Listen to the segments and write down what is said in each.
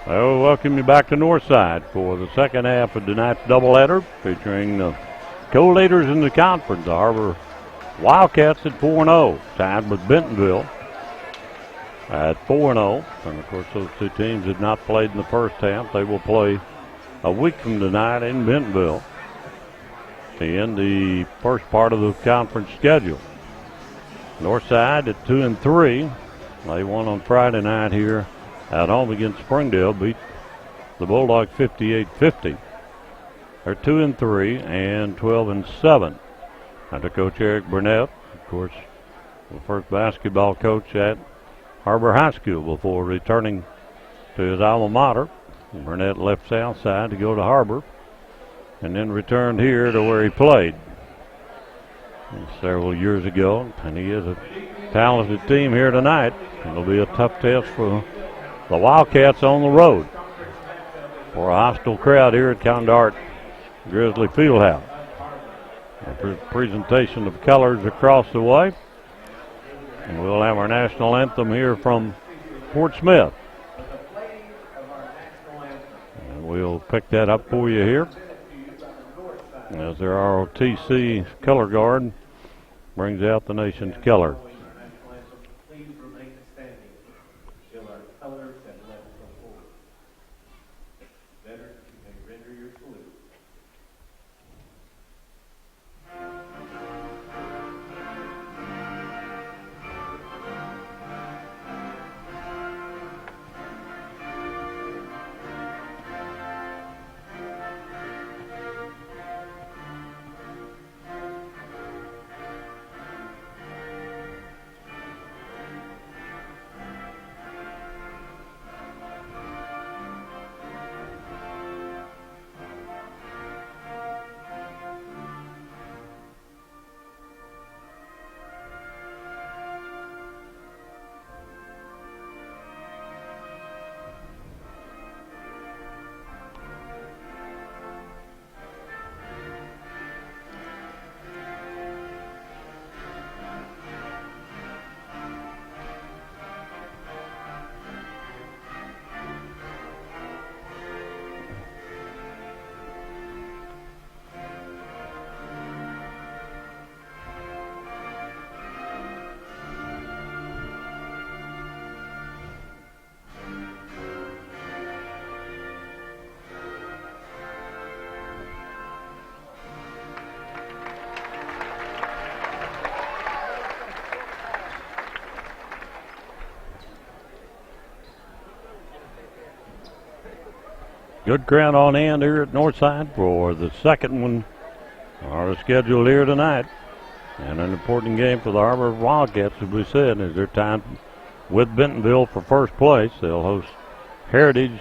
I will welcome you back to Northside for the second half of tonight's doubleheader featuring the co-leaders in the conference, the Har-Ber Wildcats at 4-0, tied with Bentonville at 4-0. And, of course, those two teams had not played in the first half. They will play a week from tonight in Bentonville to end the first part of the conference schedule. Northside at 2-3. They won on Friday night here at home against Springdale, beat the Bulldogs 58-50. They're 2-3 and 12-7. Under Coach Eric Burnett, of course, the first basketball coach at Har-Ber High School before returning to his alma mater. Burnett left Southside to go to Har-Ber and then returned here to where he played several years ago. And he is a talented team here tonight. It'll be a tough test for the Wildcats on the road for a hostile crowd here at Condart Grizzly Fieldhouse. A presentation of colors across the way. And we'll have our national anthem here from Fort Smith. And we'll pick that up for you here as their ROTC color guard brings out the nation's color. Good crowd on hand here at Northside for the second one on the schedule here tonight. And an important game for the Har-Ber Wildcats, as we said, as they're tied with Bentonville for first place. They'll host Heritage,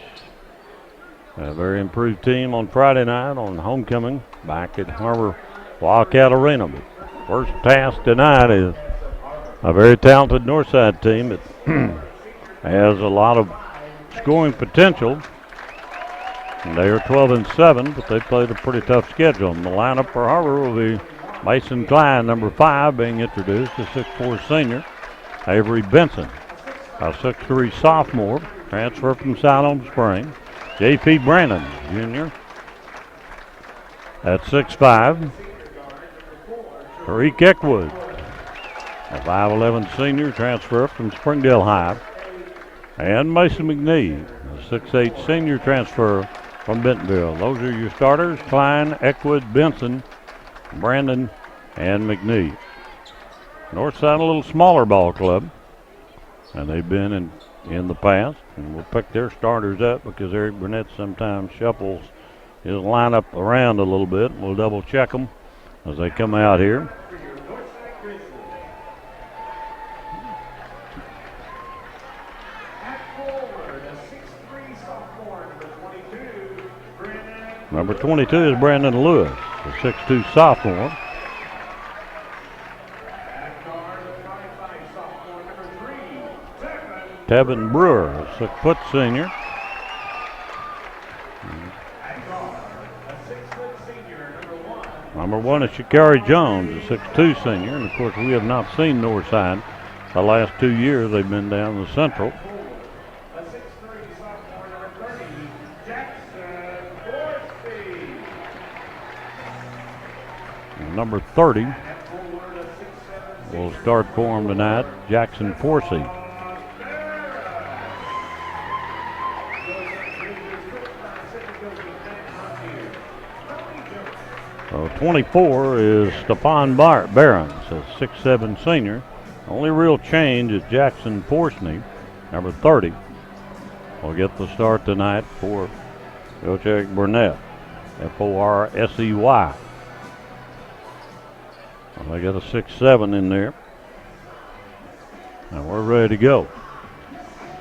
a very improved team, on Friday night on homecoming back at Har-Ber Wildcat Arena. But first task tonight is a very talented Northside team that has a lot of scoring potential. And they are 12-7, but they played a pretty tough schedule. And the lineup for Har-Ber will be Mason Klein, number 5, being introduced, a 6'4 senior. Avery Benson, a 6'3 sophomore, transfer from Siloam Springs. J.P. Brandon, junior, at 6'5. Tariq Eckwood, a 5'11 senior, transfer from Springdale High. And Mason McNee, a 6'8 senior, transfer from Bentonville. Those are your starters: Klein, Eckwood, Benson, Brandon, and McNee. Northside, a little smaller ball club, and they've been in the past. And we'll pick their starters up because Eric Burnett sometimes shuffles his lineup around a little bit. We'll double check them as they come out here. Number 22 is Brandon Lewis, a 6'2 sophomore. Tevin Brewer, a 6' senior. Number 1 is Shakari Jones, a 6'2 senior. And, of course, we have not seen Northside the last 2 years. They've been down the Central. number 30 will start for him tonight, Jackson Forsey. So 24 is Stephon Barons, a 6'7" senior. Only real change is Jackson Forsey, number 30. Will get the start tonight for Coach Eric Burnett, Forsey. Well, they got a 6'7" in there. And we're ready to go.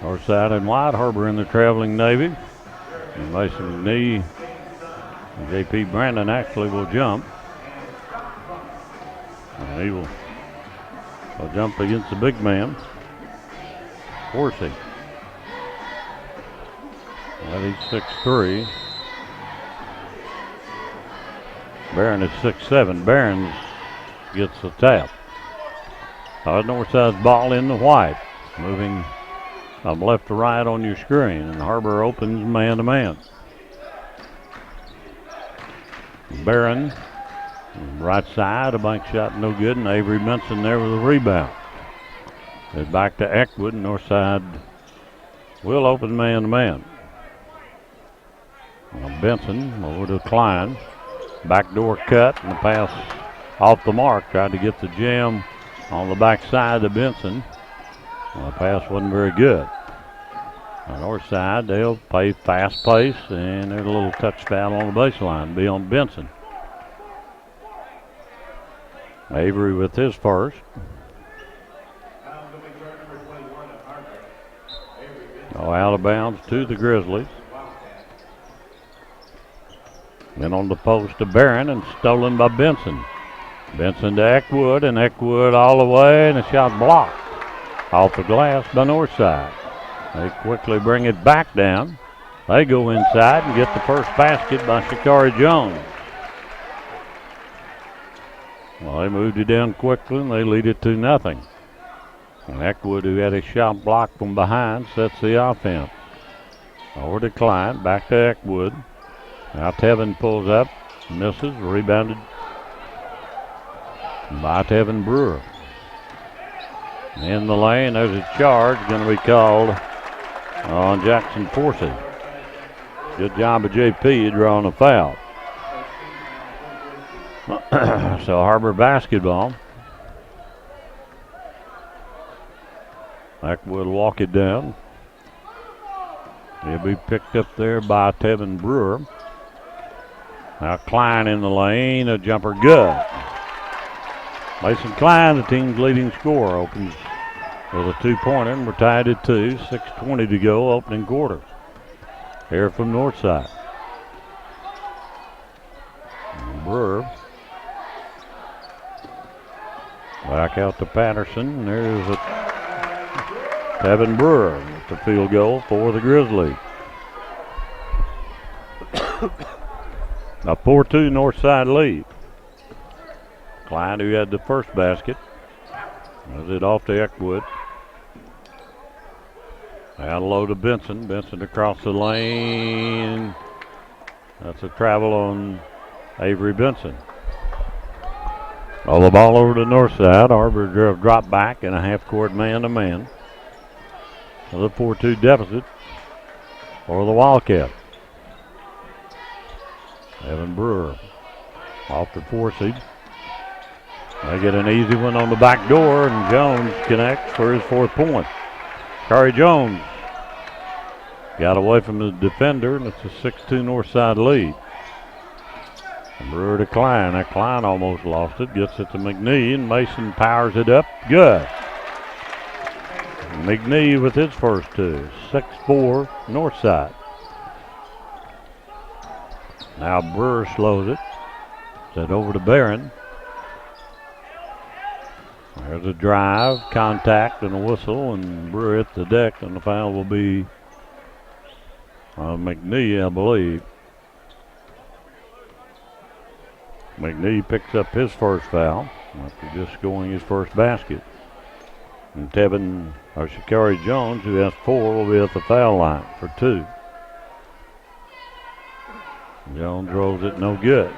Northside and wide, Har-Ber in the traveling Navy. And Mason McNee and J.P. Brandon actually will jump. And he will jump against the big man, Forsey. He's 6'3". Barron is 6'7". Barron gets the tap. Northside's ball in the white. Moving from left to right on your screen. And Har-Ber opens man to man. Barron, right side, a bank shot no good. And Avery Benson there with a rebound. It's back to Eckwood. Northside will open man to man. Benson over to Klein. Backdoor cut and the pass off the mark. Tried to get the jam on the backside of Benson. Well, the pass wasn't very good. On north side, they'll play fast pace, and there's a little touch foul on the baseline. Be on Benson. Avery with his first. Out of bounds to the Grizzlies. Then on the post to Barron and stolen by Benson. Benson to Eckwood, and Eckwood all the way, and a shot blocked off the glass by Northside. They quickly bring it back down. They go inside and get the first basket by Shakari Jones. Well, they moved it down quickly, and they lead it 2-0. And Eckwood, who had a shot blocked from behind, sets the offense. Over to Klein, back to Eckwood. Now Tevin pulls up, misses, rebounded by Tevin Brewer. In the lane, there's a charge going to be called on Jackson Forsey. Good job of JP drawing a foul. So Har-Ber basketball. Eckwood will walk it down. He'll be picked up there by Tevin Brewer. Now Klein in the lane, a jumper good. Mason Klein, the team's leading scorer, opens with a 2-pointer, and we're tied at 2. 6:20 to go, opening quarter. Here from Northside. Brewer. Back out to Patterson. There's a Tevin Brewer with the field goal for the Grizzlies. A 4-2 Northside lead. Klein, who had the first basket, was it off to Eckwood. Down low to Benson. Benson across the lane. That's a travel on Avery Benson. All the ball over to Northside. Har-Ber drop back in a half-court man-to-man. The 4-2 deficit for the Wildcats. Evan Brewer off to Forsey. They get an easy one on the back door, and Jones connects for his 4th point. Curry Jones got away from the defender, and it's a 6-2 Northside lead. And Brewer to Klein. That Klein almost lost it. Gets it to McNee, and Mason powers it up. Good. McNee with his first 2. 6-4 Northside. Now Brewer slows it. Set over to Barron. There's a drive, contact, and a whistle, and Brewer hits the deck, and the foul will be McNee, I believe. McNee picks up his first foul after just scoring his first basket. And Shakari Jones, who has 4, will be at the foul line for 2. Jones rolls it no good.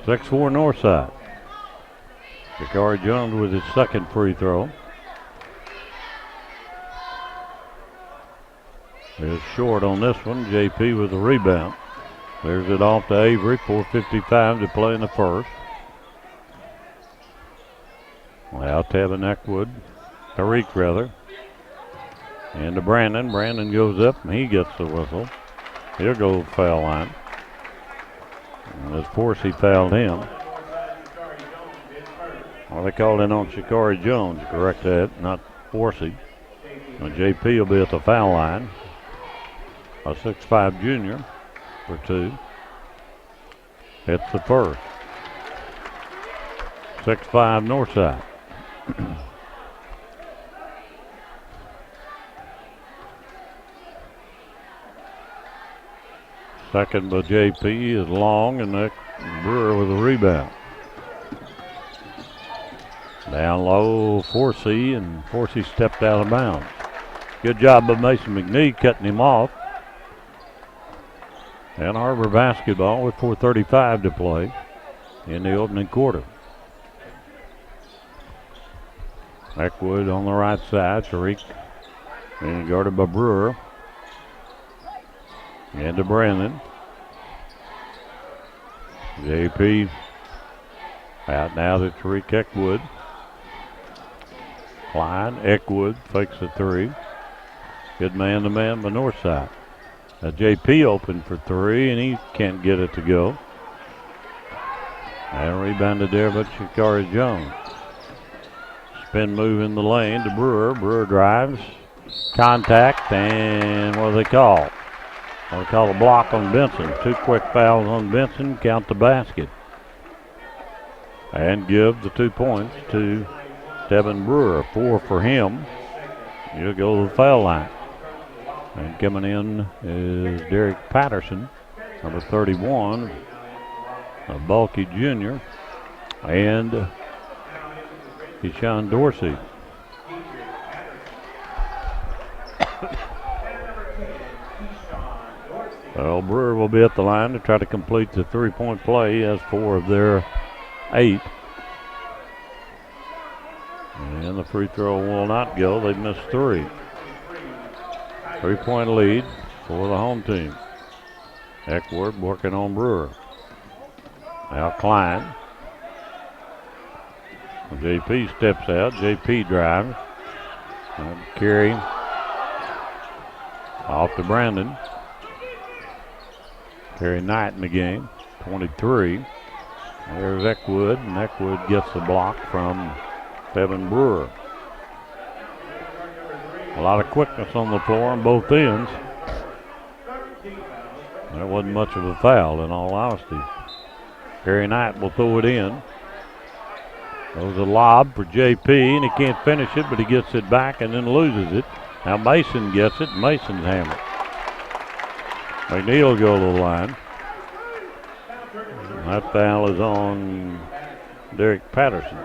6-4 Northside. Shakari Jones with his second free throw. Is short on this one. JP with the rebound. There's it off to Avery. 4:55 to play in the first. Out to Evan Eckwood. Tariq rather. And to Brandon. Brandon goes up and he gets the whistle. He'll go to the foul line. And as Forsey fouled him. Well, they called in on Shakari Jones. Correct that, not Forsey. Now JP will be at the foul line. A 6'5 junior for two. Hits the first. 6'5 Northside. Second by JP is long, and that Brewer with a rebound. Down low, Forsey, and Forsey stepped out of bounds. Good job by Mason McNee cutting him off. And Har-Ber basketball with 4:35 to play in the opening quarter. Eckwood on the right side, Tariq being guarded by Brewer. And to Brandon. JP out now to Tariq Eckwood. Klein, Eckwood fakes the three. Good man-to-man by Northside. Now JP open for three, and he can't get it to go. And rebounded there by Shakari Jones. Spin move in the lane to Brewer. Brewer drives. Contact, and what do they call? They call a block on Benson. 2 quick fouls on Benson. Count the basket. And give the 2 points to Devin Brewer. 4 for him. He'll go to the foul line. And coming in is Derek Patterson, number 31, a bulky junior, and Keyshawn Dorsey. Well, Brewer will be at the line to try to complete the 3-point play. He has 4 of their 8. And the free throw will not go. They missed 3. 3-point lead for the home team. Eckwood working on Brewer. Now Klein. JP steps out. JP drives. And carry off to Brandon. Terry Knight in the game, 23. There's Eckwood, and Eckwood gets the block from Devin Brewer. A lot of quickness on the floor on both ends. There wasn't much of a foul, in all honesty. Terry Knight will throw it in. Goes a lob for JP, and he can't finish it, but he gets it back and then loses it. Now Mason gets it. Mason's hammered. McNeil will go to the line. That foul is on Derek Patterson.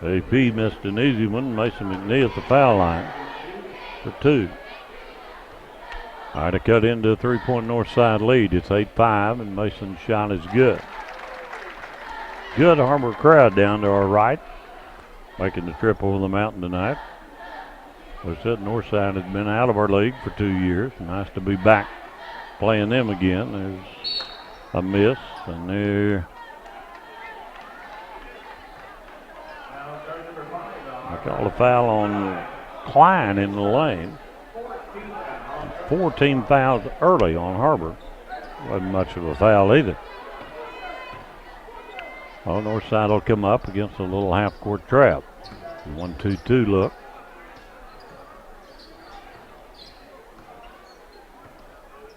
AP missed an easy one. Mason McNeil at the foul line for 2. All right, to cut into a 3-point Northside lead. It's 8-5, and Mason's shot is good. Good Har-Ber crowd down to our right, making the trip over the mountain tonight. We said Northside has been out of our league for 2 years. Nice to be back playing them again. There's a miss, and there. I call a foul on Klein in the lane. 14 fouls early on Har-Ber. Wasn't much of a foul either. Well, Northside will come up against a little half-court trap. 1-2-2 look.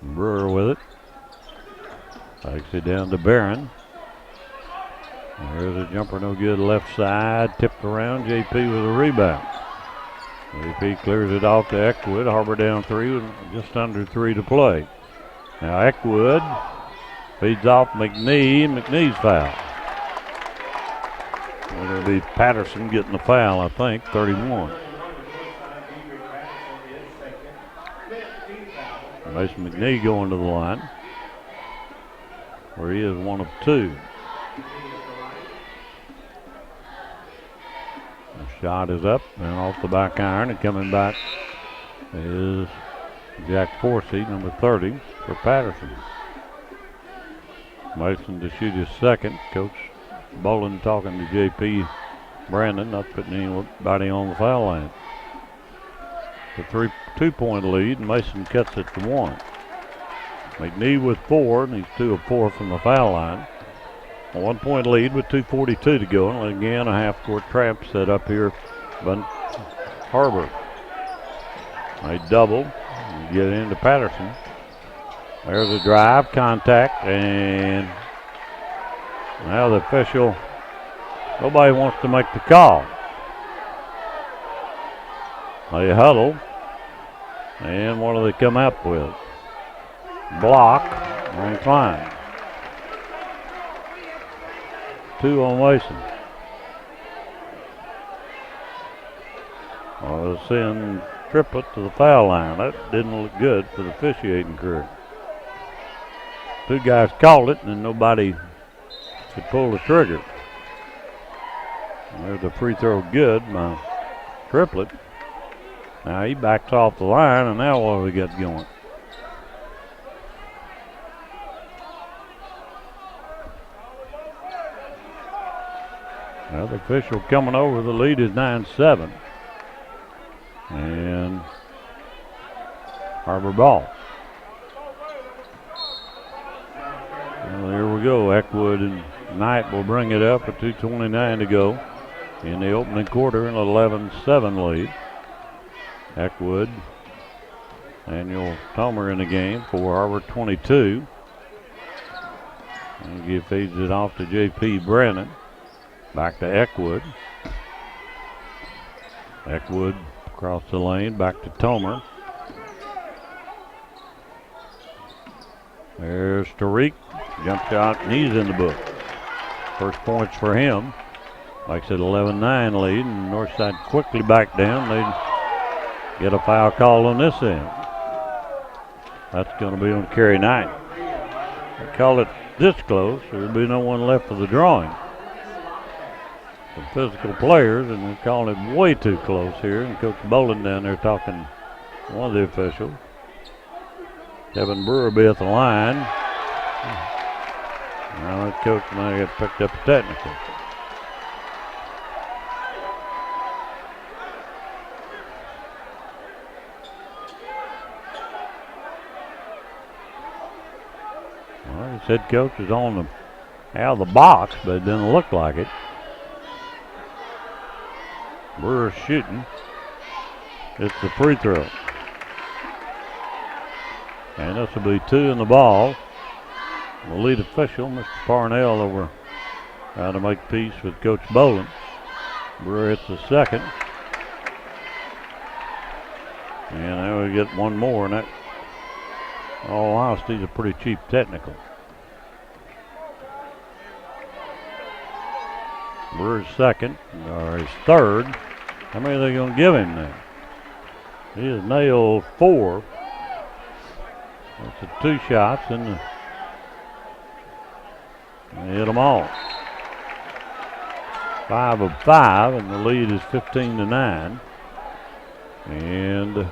Brewer with it. Takes it down to Barron. There's a jumper, no good, left side. Tipped around. JP with a rebound. JP clears it off to Eckwood. Har-Ber down 3 with just under 3 to play. Now Eckwood feeds off McNee, and McNee's foul. It'll be Patterson getting the foul, I think, 31. Mason McNee going to the line. where he is 1 of 2. The shot is up and off the back iron, and coming back is Jack Forsey, number 30, for Patterson. Mason to shoot his second. Coach Bolin talking to J.P. Brandon, not putting anybody on the foul line. The 2-point lead, and Mason cuts it to 1. McNee with 4, and he's 2 of 4 from the foul line. A 1-point lead with 2:42 to go, and again a half-court trap set up here by Har-Ber. They double, and get into Patterson. There's a drive, contact, and now the official, nobody wants to make the call. They huddle, and what do they come up with? Block, and Klein. 2 on Mason. Well, send Triplett to the foul line. That didn't look good for the officiating crew. 2 guys called it, and nobody could pull the trigger. There's a free throw good by Triplett. Now he backs off the line, and now what do we got going? Well, the official coming over. The lead is 9-7. And Har-Ber ball. Well, here we go. Eckwood and Knight will bring it up with 2:29 to go in the opening quarter, an 11-7 lead. Eckwood, Daniel Tomer in the game for Har-Ber 22. And he feeds it off to J.P. Brennan. Back to Eckwood. Eckwood across the lane, back to Tomer. There's Tariq. Jump shot, and he's in the book. First points for him. Makes it 11-9 lead, and Northside quickly back down. They get a foul call on this end. That's going to be on Kerry Knight. They call it this close, there'll be no one left for the drawing. The physical players, and they're calling it way too close here. And Coach Bolin down there talking to one of the officials. Kevin Brewer will be at the line. Now that coach may have picked up a technical. Well, his head coach is on the out of the box, but it didn't look like it. Brewer shooting. It's the free throw. And this will be 2 in the ball. The lead official, Mr. Parnell, over trying to make peace with Coach Bolin. Brewer hits the second. And now we get one more, and that, all honesty, is a pretty cheap technical. Brewer's second, or his third. How many are they going to give him now? He has nailed 4. That's the 2 shots, and they hit them all. 5 of 5, and the lead is 15-9. And the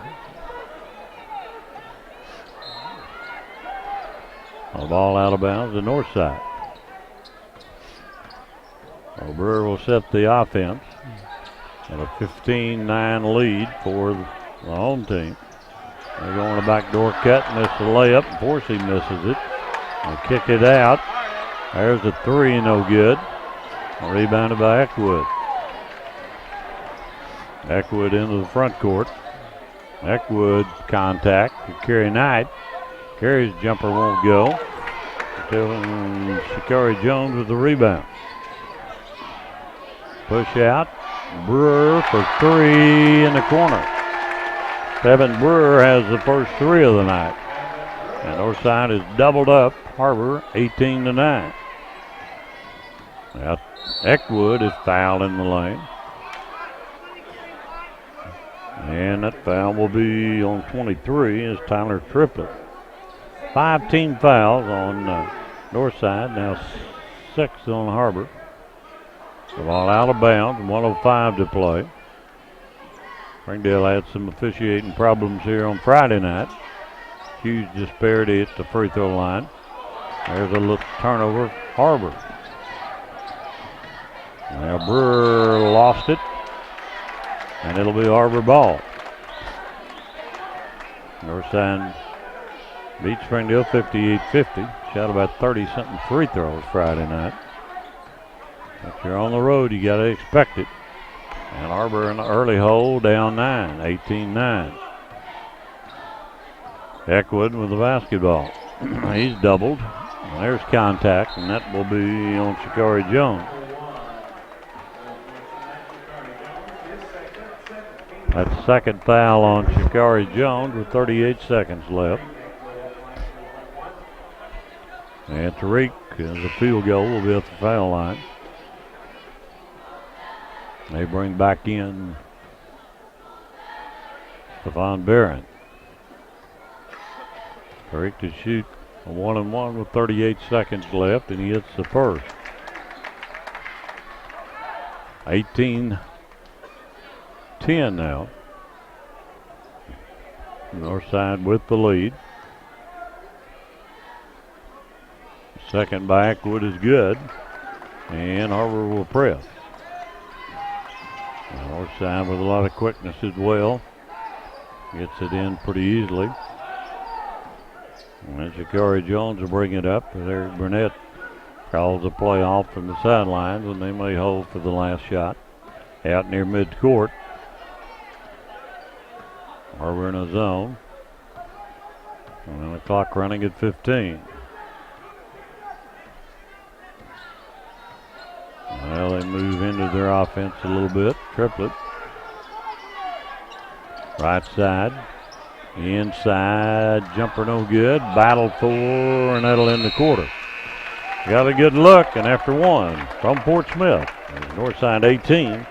ball out of bounds to Northside. Brewer will set the offense at a 15-9 lead for the home team. They go on a backdoor cut, miss the layup, and Forsey misses it. They kick it out. There's a 3, no good. Rebounded by Eckwood. Eckwood into the front court. Eckwood contact with Kerry Knight. Kerry's jumper won't go. Shakari Jones with the rebound. Push out. Brewer for 3 in the corner. Evan Brewer has the first 3 of the night. And Northside is doubled up. Har-Ber 18-9. Now, Eckwood is fouled in the lane. And that foul will be on 23 is Tyler Triplett. 5 team fouls on Northside now 6 on Har-Ber. The ball out of bounds, 1:05 to play. Springdale had some officiating problems here on Friday night. Huge disparity at the free throw line. There's a little turnover, Har-Ber. Now Brewer lost it, and it'll be Har-Ber ball. Northside beat Springdale 58-50. Shot about 30-something free throws Friday night. If you're on the road, you got to expect it. And Har-Ber in the early hole, down 9, 18-9. Eckwood with the basketball. He's doubled. There's contact, and that will be on Shakari Jones. That's second foul on Shakari Jones with 38 seconds left. And Tariq, the field goal, will be at the foul line. They bring back in Stephon Barron. Tariq to shoot a 1-and-1 with 38 seconds left, and he hits the first. 18-10 now. Northside with the lead. Second by Eckwood is good, and Har-Ber will press. Northside with a lot of quickness as well. Gets it in pretty easily. And Shakari Jones will bring it up. Eric Burnett calls a play off from the sidelines, and they may hold for the last shot. Out near midcourt. Har-Ber in a zone. And the clock running at 15. Well, they move into their offense a little bit. Triplet. Right side. Inside. Jumper no good. Battle for, and that'll end the quarter. Got a good look, and after one from Fort Smith. Northside 18.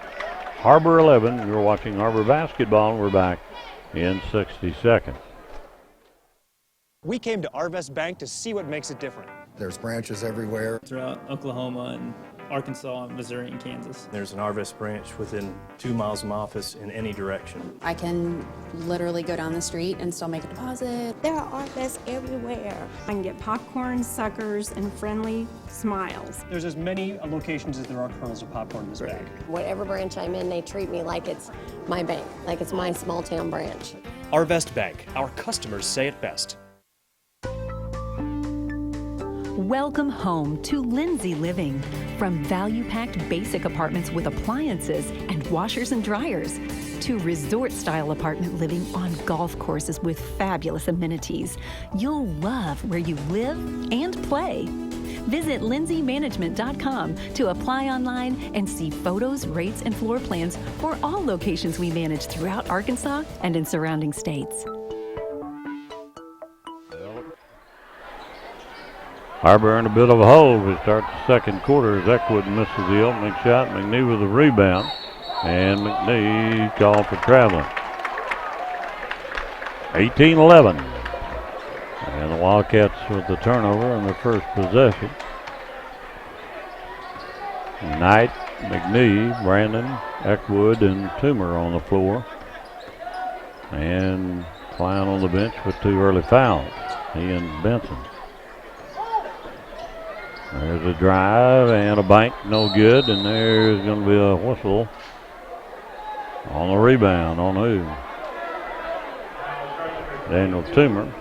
Har-Ber 11. You're watching Har-Ber basketball, and we're back in 60 seconds. We came to Arvest Bank to see what makes it different. There's branches everywhere. Throughout Oklahoma and Arkansas, Missouri, and Kansas. There's an Arvest branch within 2 miles of my office in any direction. I can literally go down the street and still make a deposit. There are Arvests everywhere. I can get popcorn, suckers, and friendly smiles. There's as many locations as there are kernels of popcorn in this bag. Whatever branch I'm in, they treat me like it's my bank, like it's my small town branch. Arvest Bank, our customers say it best. Welcome home to Lindsay Living. From value-packed basic apartments with appliances and washers and dryers to resort-style apartment living on golf courses with fabulous amenities, you'll love where you live and play. Visit lindsaymanagement.com to apply online and see photos, rates, and floor plans for all locations we manage throughout Arkansas and in surrounding states. Har-Ber in a bit of a hole to start the second quarter as Eckwood misses the opening shot. McNee with a rebound, and McNee called for traveling. 18-11. And the Wildcats with the turnover on their first possession. Knight, McNee, Brandon, Eckwood, and Toomer on the floor. And Klein on the bench with 2 early fouls. He and Benson. There's a drive and a bank, no good, and there's going to be a whistle on the rebound. On who? Daniel Toomer.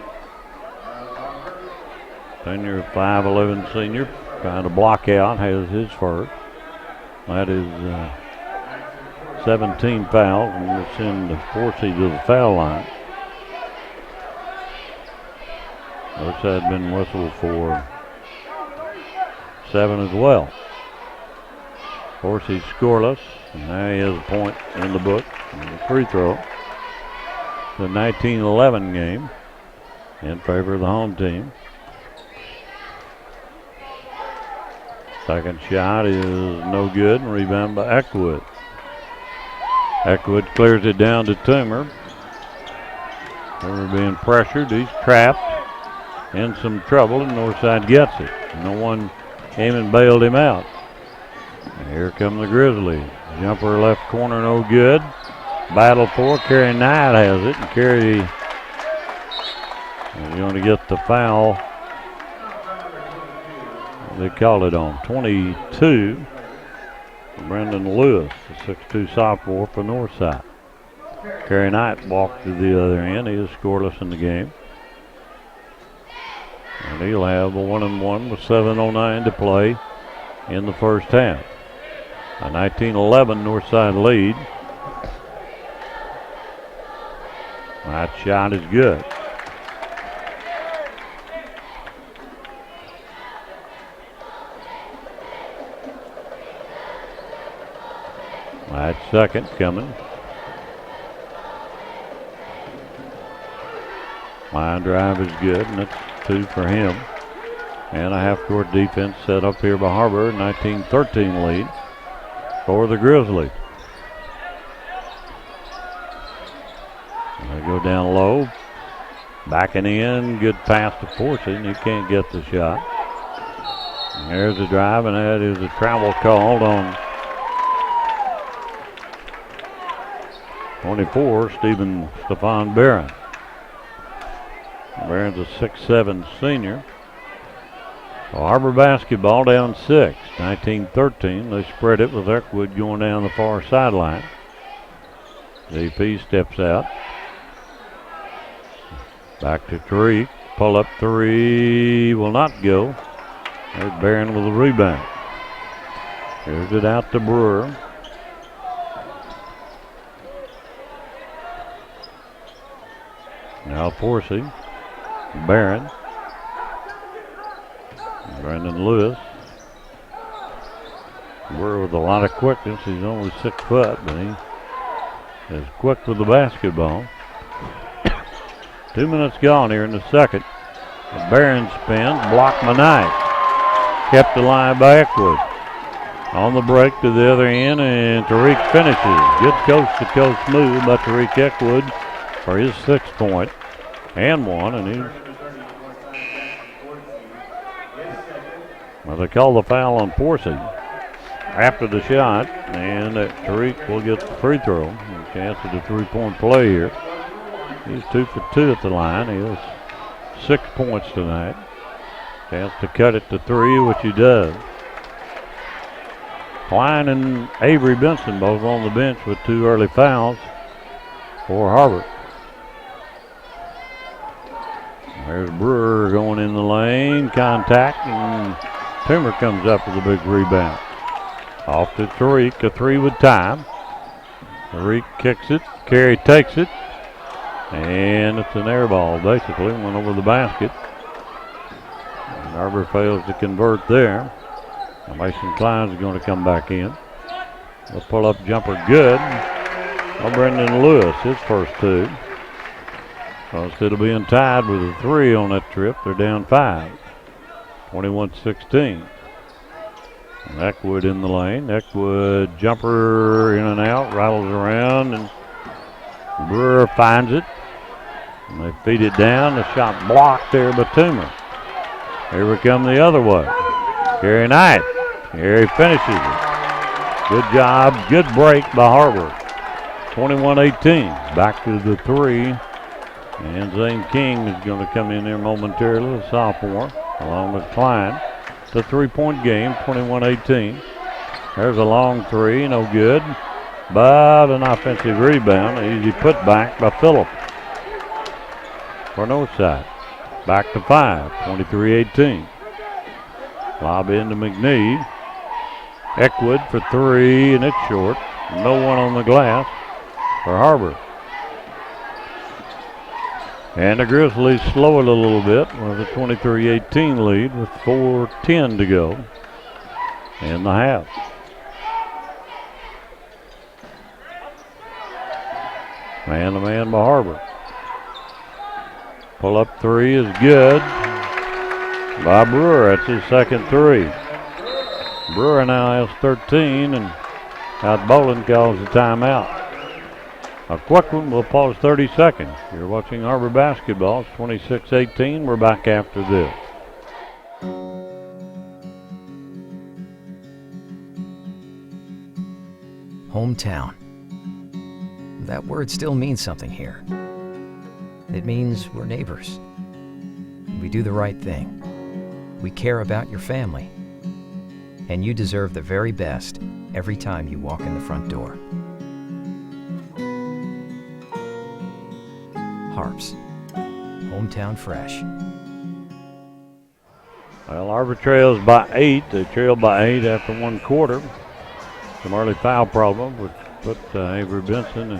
Senior, 5'11" senior, trying to block out, has his first. That is 17 fouls, and it's in the 4C to the foul line. Northside had been whistled for 7 as well. Of course, he's scoreless, and now he has a point in the book. And a free throw. It's a 19-11 game in favor of the home team. Second shot is no good, and rebound by Eckwood. Eckwood clears it down to Toomer. Toomer being pressured, he's trapped in some trouble, and Northside gets it. No one came and bailed him out. And here come the Grizzlies. Jumper left corner, no good. Battle for Carrie Knight has it, and Carrie is going to get the foul. They called it on 22. Brendan Lewis, the 6'2 sophomore for Northside. Carrie Knight walked to the other end. He is scoreless in the game. And he'll have a 1-and-1 with 7:09 to play in the first half. A 19-11 Northside lead. That shot is good. That second coming. Line drive is good, and it's 2 for him. And a half-court defense set up here by Har-Ber. 19-13 lead for the Grizzlies. They go down low. Backing in. Good pass to Forsyth. He can't get the shot. And there's the drive, and that is a travel called on 24, Stefan Barron. Barron's a 6'7 senior. So Har-Ber basketball down 6, 19-13. They spread it with Eckwood going down the far sideline. DP steps out. Back to Tariq. Pull up 3 will not go. There's Barron with a rebound. Here's it out to Brewer. Now Forsyth. Barron. Brandon Lewis. Brewer with a lot of quickness. He's only 6 foot, but he is quick with the basketball. 2 minutes gone here in the second. Barron spins, blocked by Knight. Kept the line by Eckwood. On the break to the other end, and Tariq finishes. Good coast-to-coast move by Tariq Eckwood for his 6th point and 1, and well, they call the foul on Forsyth after the shot, and Tariq will get the free throw. A chance at a 3-point play here. He's 2 for 2 at the line. He has 6 points tonight. Chance to cut it to 3, which he does. Klein and Avery Benson both on the bench with 2 early fouls for Har-Ber. There's Brewer going in the lane, contact, and Toomer comes up with a big rebound. Off to Tariq, a 3 with time. Tariq kicks it, Carey takes it, and it's an air ball basically, went over the basket. And Har-Ber fails to convert there. Now Mason Klein's going to come back in. The pull-up jumper good. Well, Brendan Lewis, his first 2. So instead of being tied with a 3 on that trip, they're down 5. 21-16. And Eckwood in the lane. Eckwood jumper in and out, rattles around, and Brewer finds it. And they feed it down. The shot blocked there by Toomer. Here we come the other way. Carey Knight. Here he finishes it. Good job. Good break by Har-Ber. 21-18. Back to the 3. And Zane King is going to come in there momentarily, a sophomore, along with Klein. It's a 3-point game, 21-18. There's a long 3, no good. But an offensive rebound, an easy putback by Phillip for Northside. Back to 5, 23-18. Lob into McNee. Eckwood for 3, and it's short. No one on the glass for Har-Ber. And the Grizzlies slow it a little bit with a 23-18 lead with 4:10 to go in the half. Man-to-man by Har-Ber. Pull-up 3 is good by Brewer. That's his second 3. Brewer now has 13, and Todd Bolin calls the timeout. A quick one, we'll pause 30 seconds. You're watching Har-Ber basketball. It's 26-18. We're back after this. Hometown. That word still means something here. It means we're neighbors. We do the right thing. We care about your family. And you deserve the very best every time you walk in the front door. Harps. Hometown fresh. Well, Har-Ber trails by 8. They trailed by 8 after 1 quarter. Some early foul problem, which put Avery Benson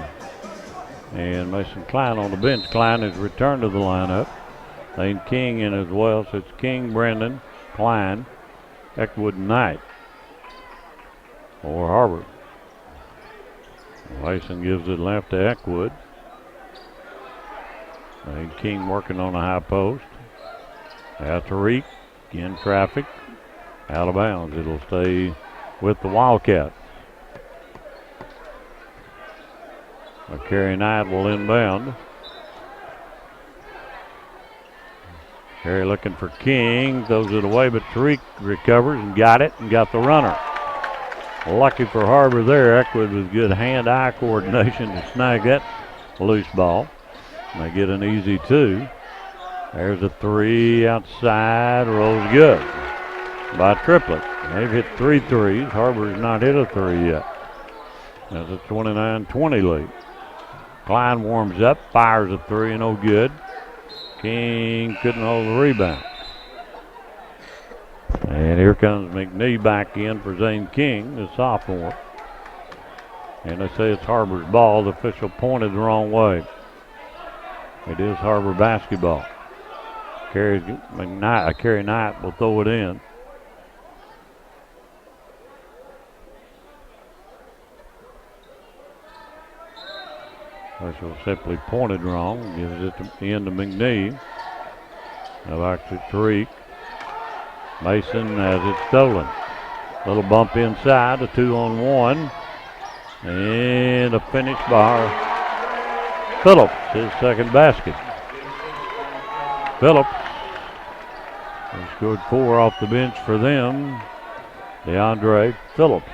and Mason Klein on the bench. Klein has returned to the lineup. Lane King in as well, so it's King, Brendan, Klein, Eckwood, and Knight for Har-Ber. Mason gives it left to Eckwood. Lane King working on a high post. Out to Reek, in traffic, out of bounds. It'll stay with the Wildcats. Carey Knight will inbound. Carey looking for King, throws it away, but Tariq recovers and got it and got the runner. Lucky for Har-Ber there. Eckwood with good hand-eye coordination to snag that loose ball. And they get an easy 2. There's a 3 outside, rolls good by Triplett. They've hit 3 threes. Har-Ber's not hit a 3 yet. That's a 29-20 lead. Klein warms up, fires a 3, no good. King couldn't hold the rebound. And here comes McNee back in for Zane King, the sophomore. And they say it's Har-Ber's ball. The official pointed the wrong way. It is Har-Ber basketball. Carey Knight will throw it in. Official simply pointed wrong. Gives it to the end of McNee. Now back to Tariq. Mason has it stolen. Little bump inside, a 2-on-1. And a finish by Phillips, his second basket. Phillips has scored 4 off the bench for them. DeAndre Phillips.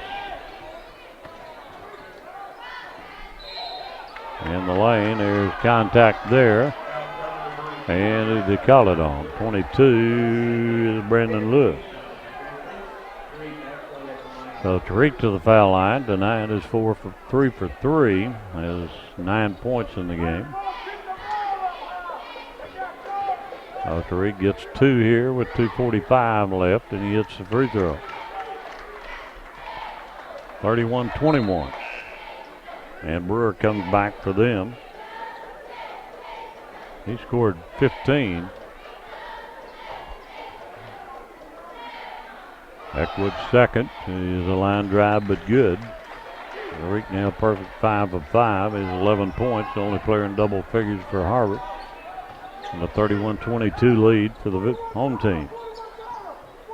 In the lane, there's contact there. And they call it on. 22 is Brandon Lewis. So Tariq to the foul line. Tonight is 3 for 3. Has 9 points in the game. So Tariq gets 2 here with 2:45 left, and he hits the free throw. 31-21. And Brewer comes back for them. He scored 15. Eckwood second. Is a line drive, but good. Tariq now perfect 5 of 5. Is 11 points. The only player in double figures for Har-Ber. And a 31-22 lead for the home team.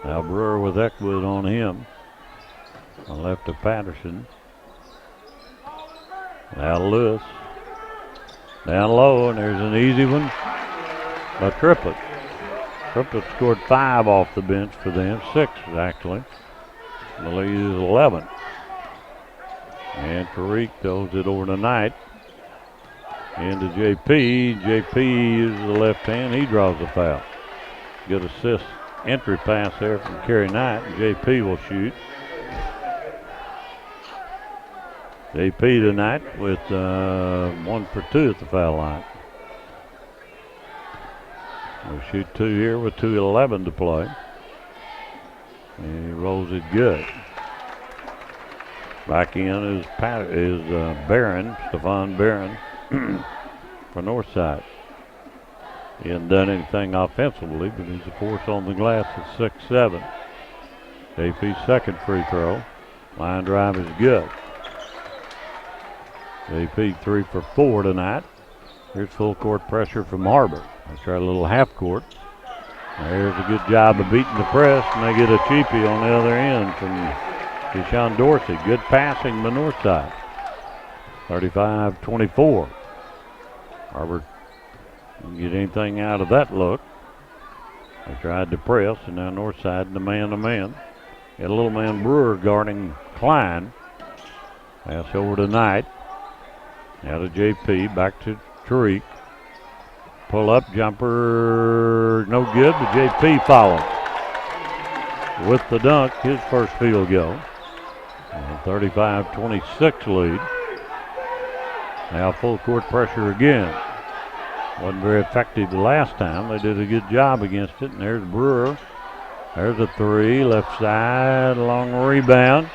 Now Brewer with Eckwood on him. On left of Patterson. Now Lewis. Down low, and there's an easy one by Triplett. Triplett scored 5 off the bench for them, 6 actually. The lead is 11. And Tariq throws it over to Knight. Into JP. JP uses the left hand. He draws the foul. Good assist entry pass there from Carey Knight. And JP will shoot. JP tonight with 1 for 2 at the foul line. We'll shoot 2 here with 2:11 to play. And he rolls it good. Back in is Barron, Stephon Barron for Northside. He hasn't done anything offensively, but he's a force on the glass at 6'7". JP's second free throw. Line drive is good. JP 3 for 4 tonight. Here's full court pressure from Har-Ber. They try a little half court. There's a good job of beating the press, and they get a cheapie on the other end from Deshaun Dorsey. Good passing by Northside. 35-24. Har-Ber didn't get anything out of that look. They tried to press, and now Northside the man-to-man. Got a little man Brewer guarding Klein. Pass over to Knight. Now to JP, back to Tariq. Pull up jumper, no good, but JP followed. With the dunk, his first field goal. 35-26 lead. Now full court pressure again. Wasn't very effective the last time. They did a good job against it. And there's Brewer. There's a three, left side, long rebound.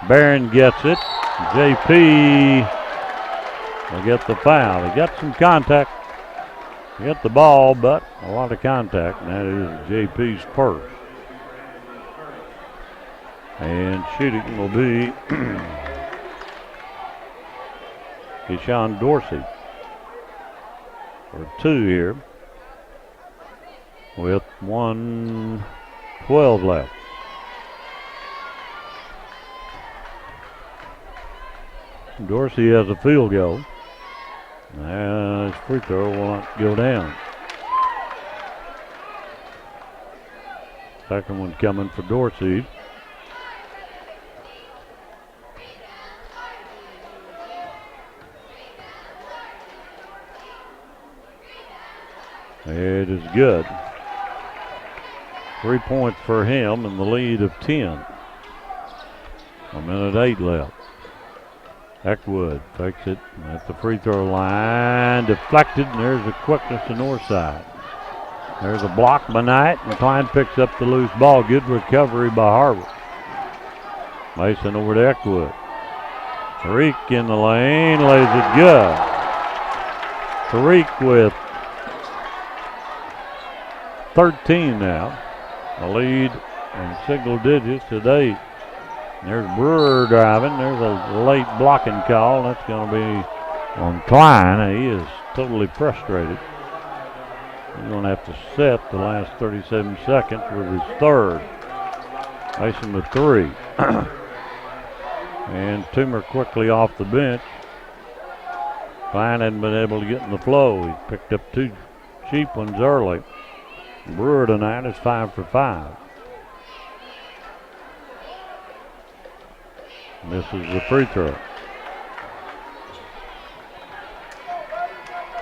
Barron gets it. JP will get the foul. He got some contact. He got the ball, but a lot of contact. And that is JP's first. And shooting will be Keyshawn Dorsey for two here with 1:12 left. Dorsey has a field goal. His free throw will not go down. Second one coming for Dorsey. It is good. 3 points for him in the lead of 10. 1:08 left. Eckwood takes it at the free throw line. Deflected, and there's the quickness to Northside. There's a block by Knight, and Klein picks up the loose ball. Good recovery by Har-Ber. Mason over to Eckwood. Tariq in the lane, lays it good. Tariq with 13 now. The lead in single digits at 8. There's Brewer driving. There's a late blocking call. That's going to be on Klein. He is totally frustrated. He's going to have to set the last 37 seconds with his third. Mason with 3. And Toomer quickly off the bench. Klein hadn't been able to get in the flow. He picked up 2 cheap ones early. Brewer tonight is 5 for 5. Misses the free throw.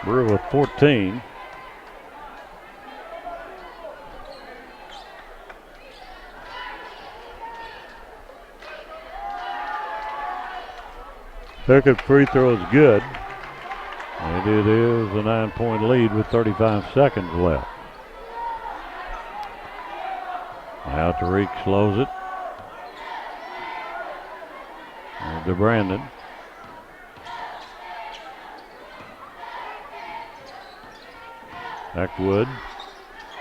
Brewer with 14. Second free throw is good. And it is a 9-point lead with 35 seconds left. Now Tariq slows it. To Brandon. Eckwood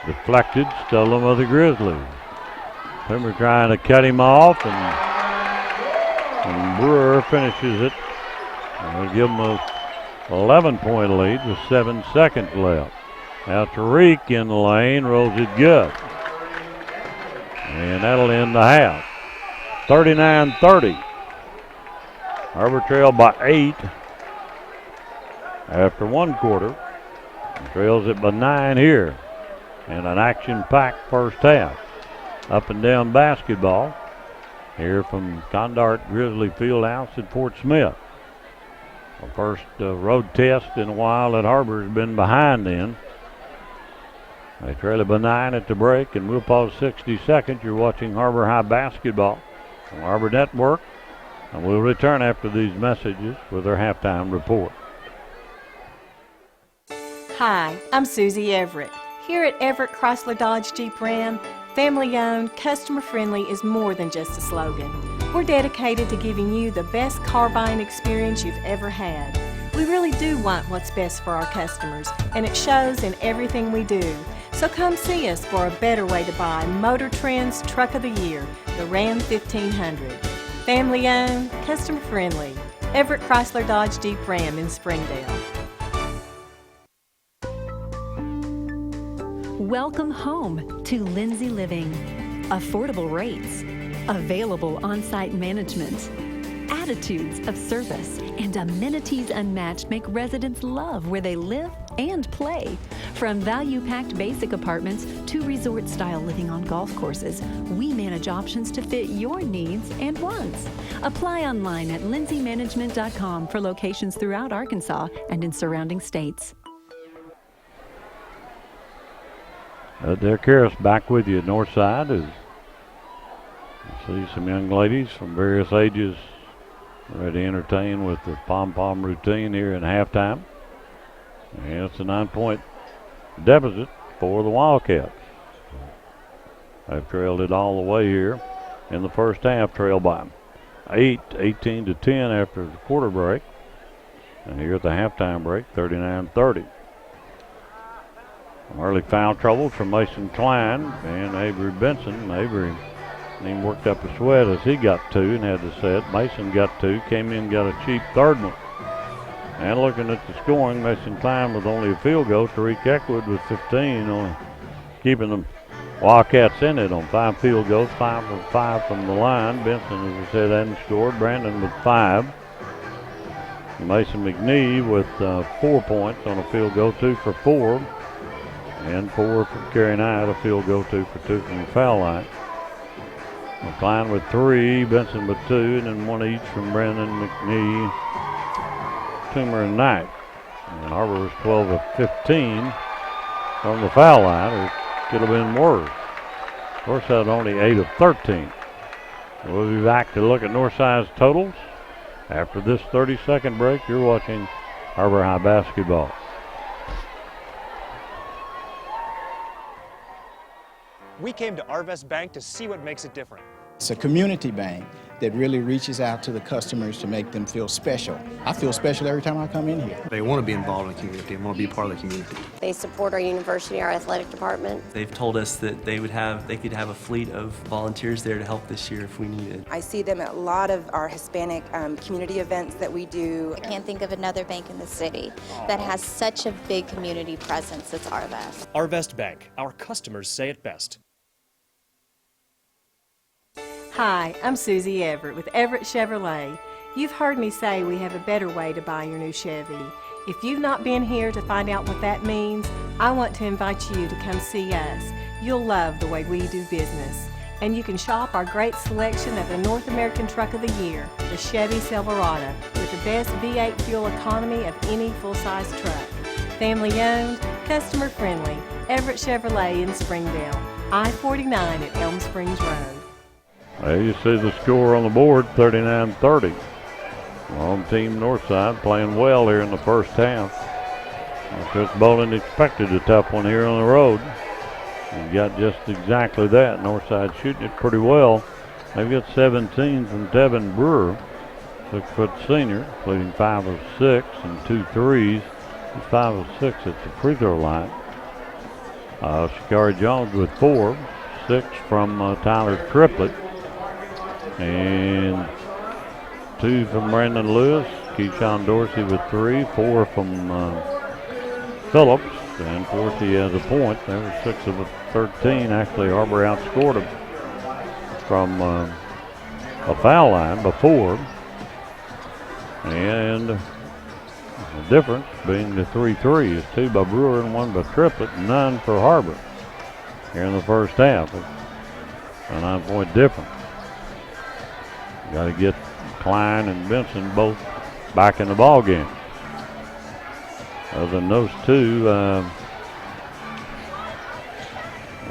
deflected, stolen by the Grizzlies. Toomer trying to cut him off, and Brewer finishes it. And we'll give him a 11-point lead with 7 seconds left. Now Tariq in the lane, rolls it good. And that'll end the half. 39-30. Har-Ber trail by 8 after 1 quarter. Trails it by 9 here. And an action-packed first half. Up and down basketball here from Condart Grizzly Fieldhouse at Fort Smith. The first road test in a while that Har-Ber has been behind in. They trail it by 9 at the break, and we'll pause 60 seconds. You're watching Har-Ber High basketball on Har-Ber Network. And we'll return after these messages with our halftime report. Hi, I'm Susie Everett. Here at Everett Chrysler Dodge Jeep Ram, family-owned, customer-friendly is more than just a slogan. We're dedicated to giving you the best car buying experience you've ever had. We really do want what's best for our customers, and it shows in everything we do. So come see us for a better way to buy Motor Trend's Truck of the Year, the Ram 1500. Family-owned, customer-friendly. Everett Chrysler Dodge Jeep Ram in Springdale. Welcome home to Lindsay Living. Affordable rates, available on-site management, attitudes of service, and amenities unmatched make residents love where they live and play. From value-packed basic apartments to resort-style living on golf courses, we manage options to fit your needs and wants. Apply online at lindsaymanagement.com for locations throughout Arkansas and in surrounding states. Derek Harris back with you at Northside as you see some young ladies from various ages ready to entertain with the pom-pom routine here in halftime. And it's a 9-point deficit for the Wildcats. They've trailed it all the way here in the first half, trailed by 18 to 10 after the quarter break. And here at the halftime break, 39-30. Early foul trouble from Mason Klein and Avery Benson. Avery even worked up a sweat as he got two and had to set. Mason got two, came in, got a cheap third one. And looking at the scoring, Mason Klein with only a field goal. Tariq Eckwood with 15, only keeping the Wildcats in it on 5 field goals, 5 for 5 from the line. Benson, as I said, hadn't scored. Brandon with 5. Mason McNee with 4 points on a field goal, 2 for 4. And 4 from Kerry Knight, a field goal, 2 for 2 from the foul line. Klein with 3, Benson with 2, and then 1 each from Brandon McNee, Toomer, and Knight. And Har-Ber was 12 of 15 from the foul line. It could have been worse. Northside only 8 of 13. We'll be back to look at Northside's totals. After this 30-second break, you're watching Har-Ber High basketball. We came to Arvest Bank to see what makes it different. It's a community bank that really reaches out to the customers to make them feel special. I feel special every time I come in here. They want to be involved in the community and want to be part of the community. They support our university, our athletic department. They've told us that they could have a fleet of volunteers there to help this year if we needed. I see them at a lot of our Hispanic community events that we do. I can't think of another bank in the city that has such a big community presence as Arvest. Arvest Bank, our customers say it best. Hi, I'm Susie Everett with Everett Chevrolet. You've heard me say we have a better way to buy your new Chevy. If you've not been here to find out what that means, I want to invite you to come see us. You'll love the way we do business. And you can shop our great selection of the North American Truck of the Year, the Chevy Silverado, with the best V8 fuel economy of any full-size truck. Family owned, customer friendly, Everett Chevrolet in Springdale, I-49 at Elm Springs Road. There you see the score on the board, 39-30. Home team Northside playing well here in the first half. Chris Bolin expected a tough one here on the road. And got just exactly that. Northside shooting it pretty well. They've got 17 from Devin Brewer, 6-foot senior, including 5 of 6 and 2 threes. He's 5 of 6 at the free throw line. Shakari Jones with 4, 6 from Tyler Triplett. And 2 from Brandon Lewis, Keyshawn Dorsey with 3, 4 from Phillips, and Dorsey has a point. They were 6 of 13. Actually, Har-Ber outscored them from a foul line before. And the difference being the 3 threes, 2 by Brewer and 1 by Triplett, none for Har-Ber here in the first half. It's a 9-point difference. Got to get Klein and Benson both back in the ball game. Other than those two, no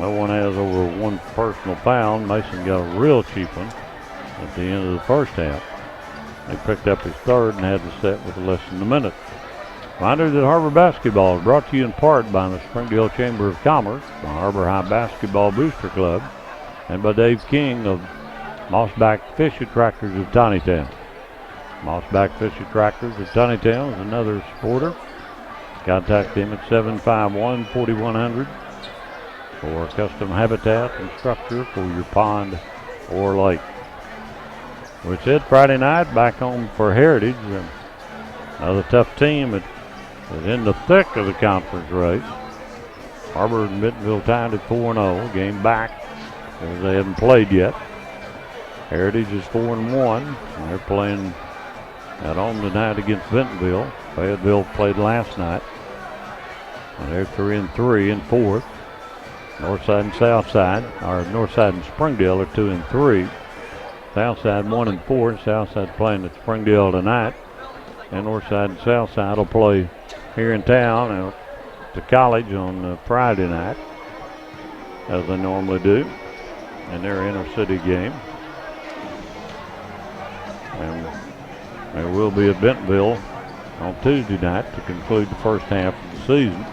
one has over 1 personal foul. Mason got a real cheap one at the end of the first half. He picked up his third and had to set with less than a minute. Reminder that Har-Ber basketball is brought to you in part by the Springdale Chamber of Commerce, the Har-Ber High Basketball Booster Club, and by Dave King of Mossback Fish Attractors of Tawnytown. Mossback Fish Attractors of Tawnytown is another supporter. Contact them at 751-4100 for custom habitat and structure for your pond or lake. We said Friday night back home for Heritage. Another tough team that is in the thick of the conference race. Har-Ber and Bentonville tied at 4-0. Game back as they haven't played yet. Heritage is 4-1. And they're playing at home tonight against Bentonville. Fayetteville played last night. And they're 3-3 in fourth. Northside and Southside, or Northside and Springdale are 2-3. Southside 1-4. Southside playing at Springdale tonight. And Northside and Southside will play here in town at the college on Friday night, as they normally do, in their inner city game. And they will be at Bentonville on Tuesday night to conclude the first half of the season.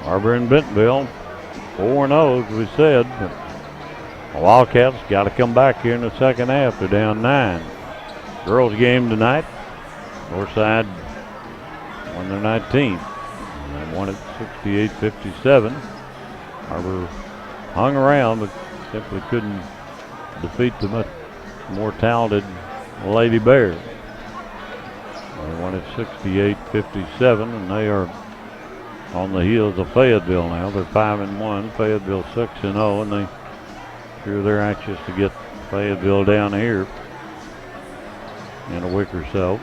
Har-Ber and Bentonville 4-0, as we said, but the Wildcats got to come back here in the second half. They're down 9. Girls game tonight. Northside won their 19th. And they won it 68-57. Har-Ber hung around, but simply couldn't defeat the much more talented Lady Bears. They won it 68-57, and they are on the heels of Fayetteville now. They're 5-1. Fayetteville 6-0, and they're anxious to get Fayetteville down here in a week or so.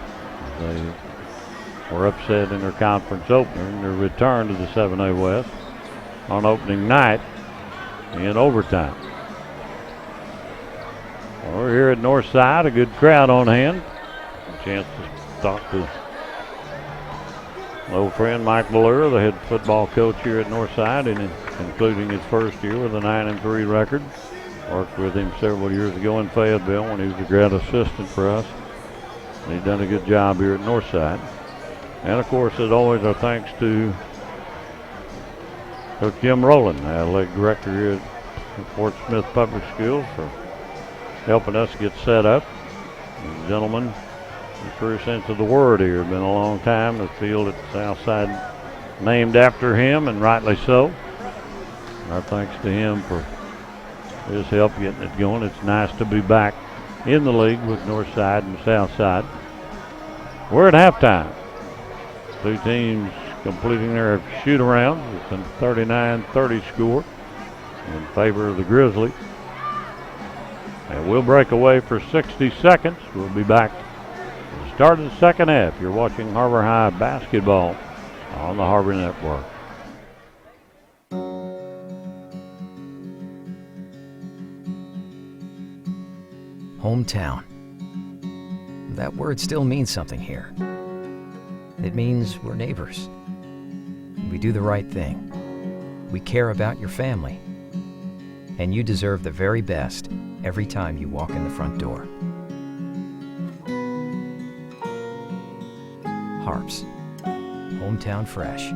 They were upset in their conference opener in their return to the 7A West on opening night in overtime. Well, we're here at Northside, a good crowd on hand. A chance to talk to old friend Mike Balleur, the head football coach here at Northside, and including his first year with a 9-3 record. Worked with him several years ago in Fayetteville when he was a grad assistant for us. He's done a good job here at Northside. And of course, as always, our thanks to Coach Jim Rowland, athletic director here at Fort Smith Public Schools, for helping us get set up. And gentlemen, in the true sense of the word here, it's been a long time. The field at Southside named after him, and rightly so. Our thanks to him for his help getting it going. It's nice to be back in the league with Northside and Southside. We're at halftime. Two teams completing their shoot around. It's a 39-30 score in favor of the Grizzlies. And we'll break away for 60 seconds. We'll be back at the start of the second half. You're watching Har-Ber High basketball on the Har-Ber Network. Hometown. That word still means something here. It means we're neighbors. We do the right thing. We care about your family. And you deserve the very best every time you walk in the front door. Harps. Hometown fresh.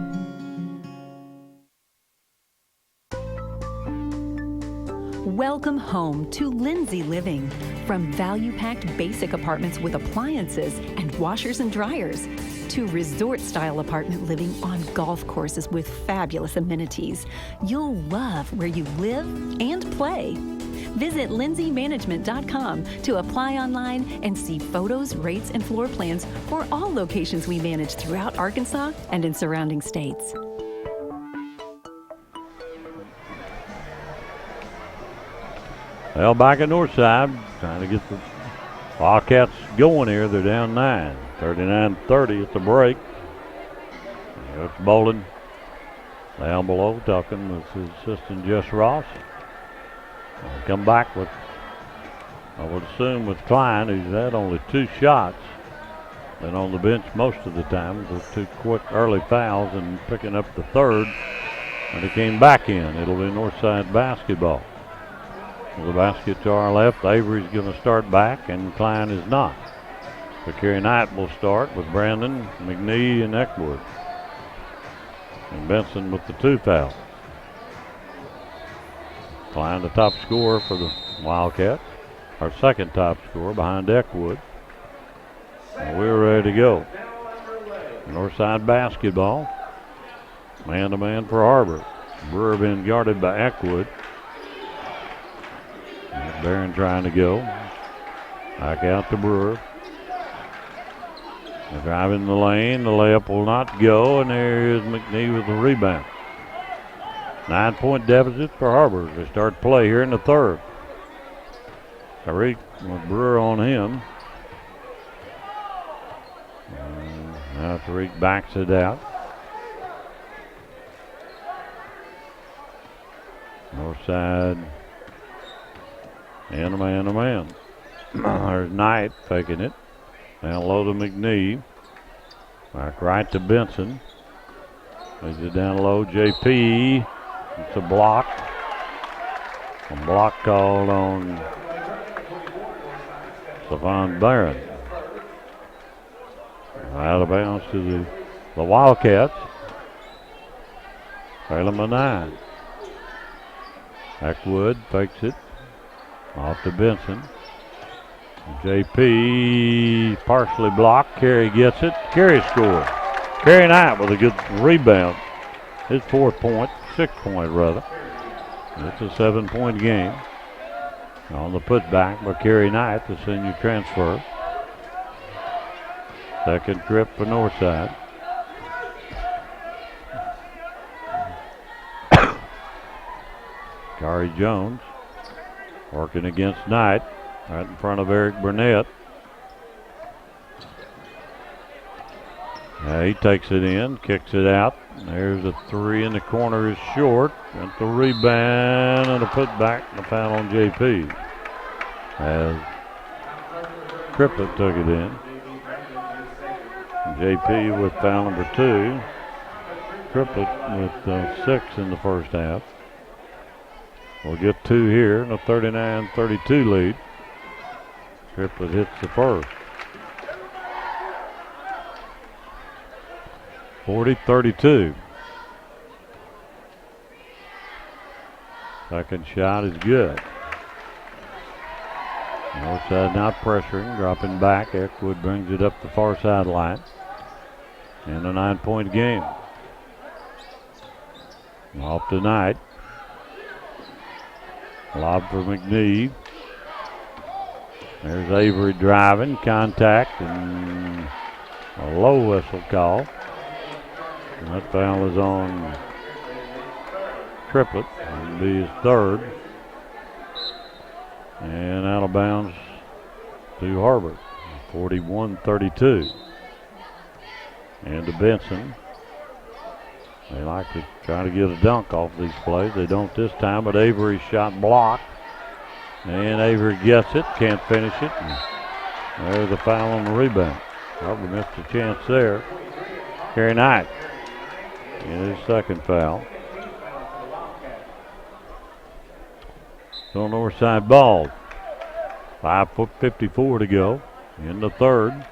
Welcome home to Lindsay Living. From value-packed basic apartments with appliances and washers and dryers to resort-style apartment living on golf courses with fabulous amenities, you'll love where you live and play. Visit lindsaymanagement.com to apply online and see photos, rates, and floor plans for all locations we manage throughout Arkansas and in surrounding states. Well, back at Northside, trying to get the Wildcats going here. They're down 9, 39-30 at the break. Coach Bolden down below talking with his assistant Jess Ross. I'll come back with, I would assume, with Klein, who's had only 2 shots. Been on the bench most of the time with 2 quick early fouls and picking up the third. And he came back in. It'll be Northside basketball. The basket to our left, Avery's going to start back, and Klein is not. So Kerry Knight will start with Brandon, McNee, and Eckwood. And Benson with the 2 fouls. Klein, the top scorer for the Wildcats. Our second top scorer behind Eckwood. And we're ready to go. Northside basketball. Man-to-man for Har-Ber. Brewer being guarded by Eckwood. Barron trying to go. Back out to Brewer. They drive in the lane. The layup will not go, and there is McNee with the rebound. 9-point deficit for Har-Ber as they start play here in the third. Tariq with Brewer on him. Now Tariq backs it out. Northside. And a man. There's Knight faking it. Down low to McNee. Back right to Benson. Leads it down low. JP. It's a block. A block called on Savon Barron. Out of bounds to the Wildcats. Trailing by 9. Eckwood fakes it. Off to Benson. JP partially blocked. Carey gets it. Carey scores. Carey Knight with a good rebound. His 4th point, 6th point rather. It's a 7-point game. On the putback by Carey Knight, the senior transfer. Second trip for Northside. Kari Jones working against Knight, right in front of Eric Burnett. He takes it in, kicks it out. There's a 3 in the corner is short. Got the rebound and a putback and a foul on JP. As Triplett took it in. JP with foul number 2. Triplett with 6 in the first half. We'll get 2 here in a 39-32 lead. Triplett hits the first. 40-32. Second shot is good. Northside not pressuring, dropping back. Eckwood brings it up the far sideline. And a 9-point game. Off tonight. Lob for McNee. There's Avery driving, contact, and a low whistle call. And that foul is on Triplett. It'll be his 3rd. And out of bounds to Har-Ber. 41-32. And to Benson. They like to try to get a dunk off these plays. They don't this time, but Avery's shot blocked. And Avery gets it, can't finish it. And there's a foul on the rebound. Har-Ber missed a chance there. Carey Knight in his 2nd foul. So Northside ball. 5:54 to go in the 3rd.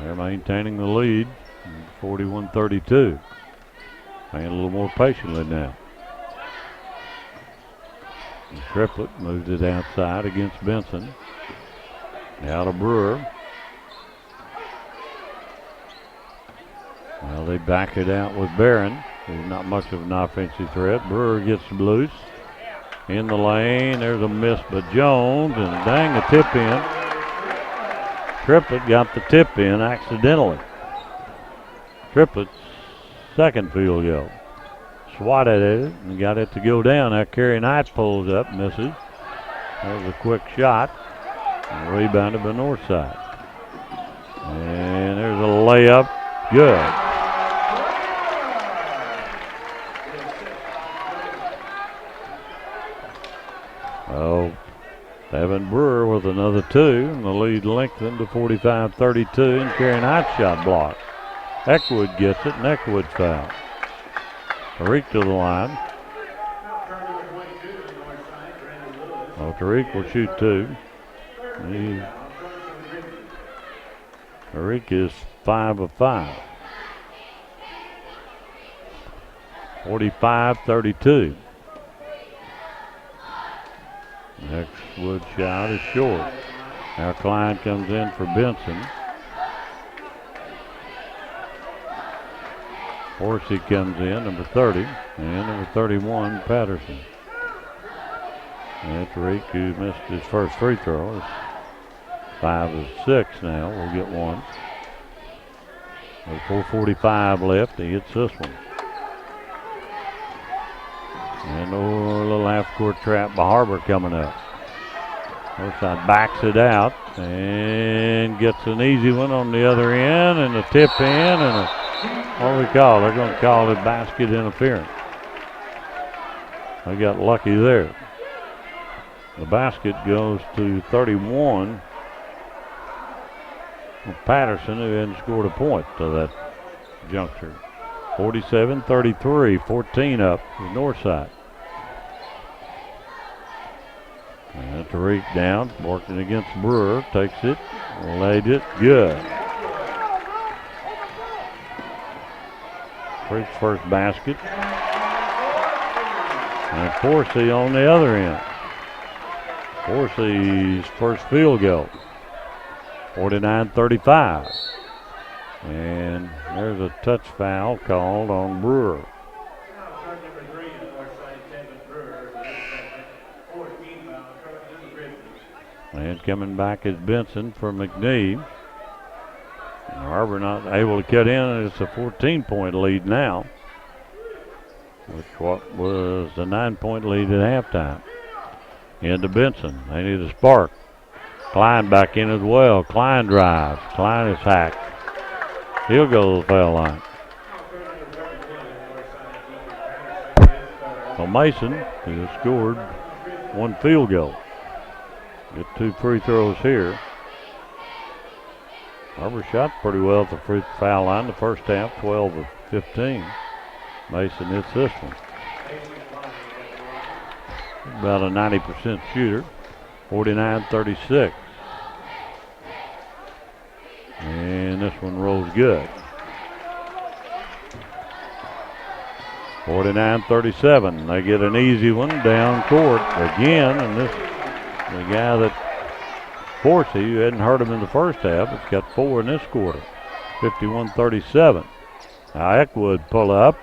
They're maintaining the lead. 41-32. Playing a little more patiently now. And Triplett moves it outside against Benson. Now to Brewer. Well, they back it out with Barron. There's not much of an offensive threat. Brewer gets loose. In the lane, there's a miss by Jones, and dang, a tip in. Triplett got the tip in accidentally. Triplett's 2nd field goal. Swatted at it and got it to go down. Now Carey Knight pulls up, misses. That was a quick shot. And rebounded by Northside. And there's a layup. Good. Oh, Evan Brewer with another 2, and the lead lengthened to 45-32, and Carey Knight's shot blocked. Eckwood gets it, and Eckwood foul. Tariq to the line. Oh, Tariq will shoot 2. Tariq is 5 of 5. 45-32. Next Wood shot is short. Now Klein comes in for Benson. Horsey comes in, number 30, and number 31, Patterson. And Tariq, who missed his first free throw, is 5 is 6 now. We'll get one. With 4:45 left, he hits this one. And a little half-court trap by Har-Ber coming up. Northside backs it out and gets an easy one on the other end, and a tip in, and what do we call? They're going to call it basket interference. I got lucky there. The basket goes to 31. Patterson, who hadn't scored a point to that juncture. 47-33, 14 up for Northside. And Tariq down, working against Brewer, takes it, laid it, good. Tariq's first basket. And Forsey on the other end. Forsey's first field goal. 49-35. And there's a touch foul called on Brewer. And coming back is Benson for McNeeve. Har-Ber not able to cut in. It's a 14-point lead now, which what was a 9-point lead at halftime. Into Benson. They need a spark. Klein back in as well. Klein drives. Klein is hacked. He'll go to the foul line. So Mason, who has scored one field goal, get 2 free throws here. Har-Ber shot pretty well at the free foul line the first half, 12 of 15. Mason hits this one. About a 90% shooter, 49-36. And this one rolls good. 49-37. They get an easy one down court again, and this the guy that Forsey, who hadn't hurt him in the first half, has got 4 in this quarter. 51-37. Now Eckwood pull up,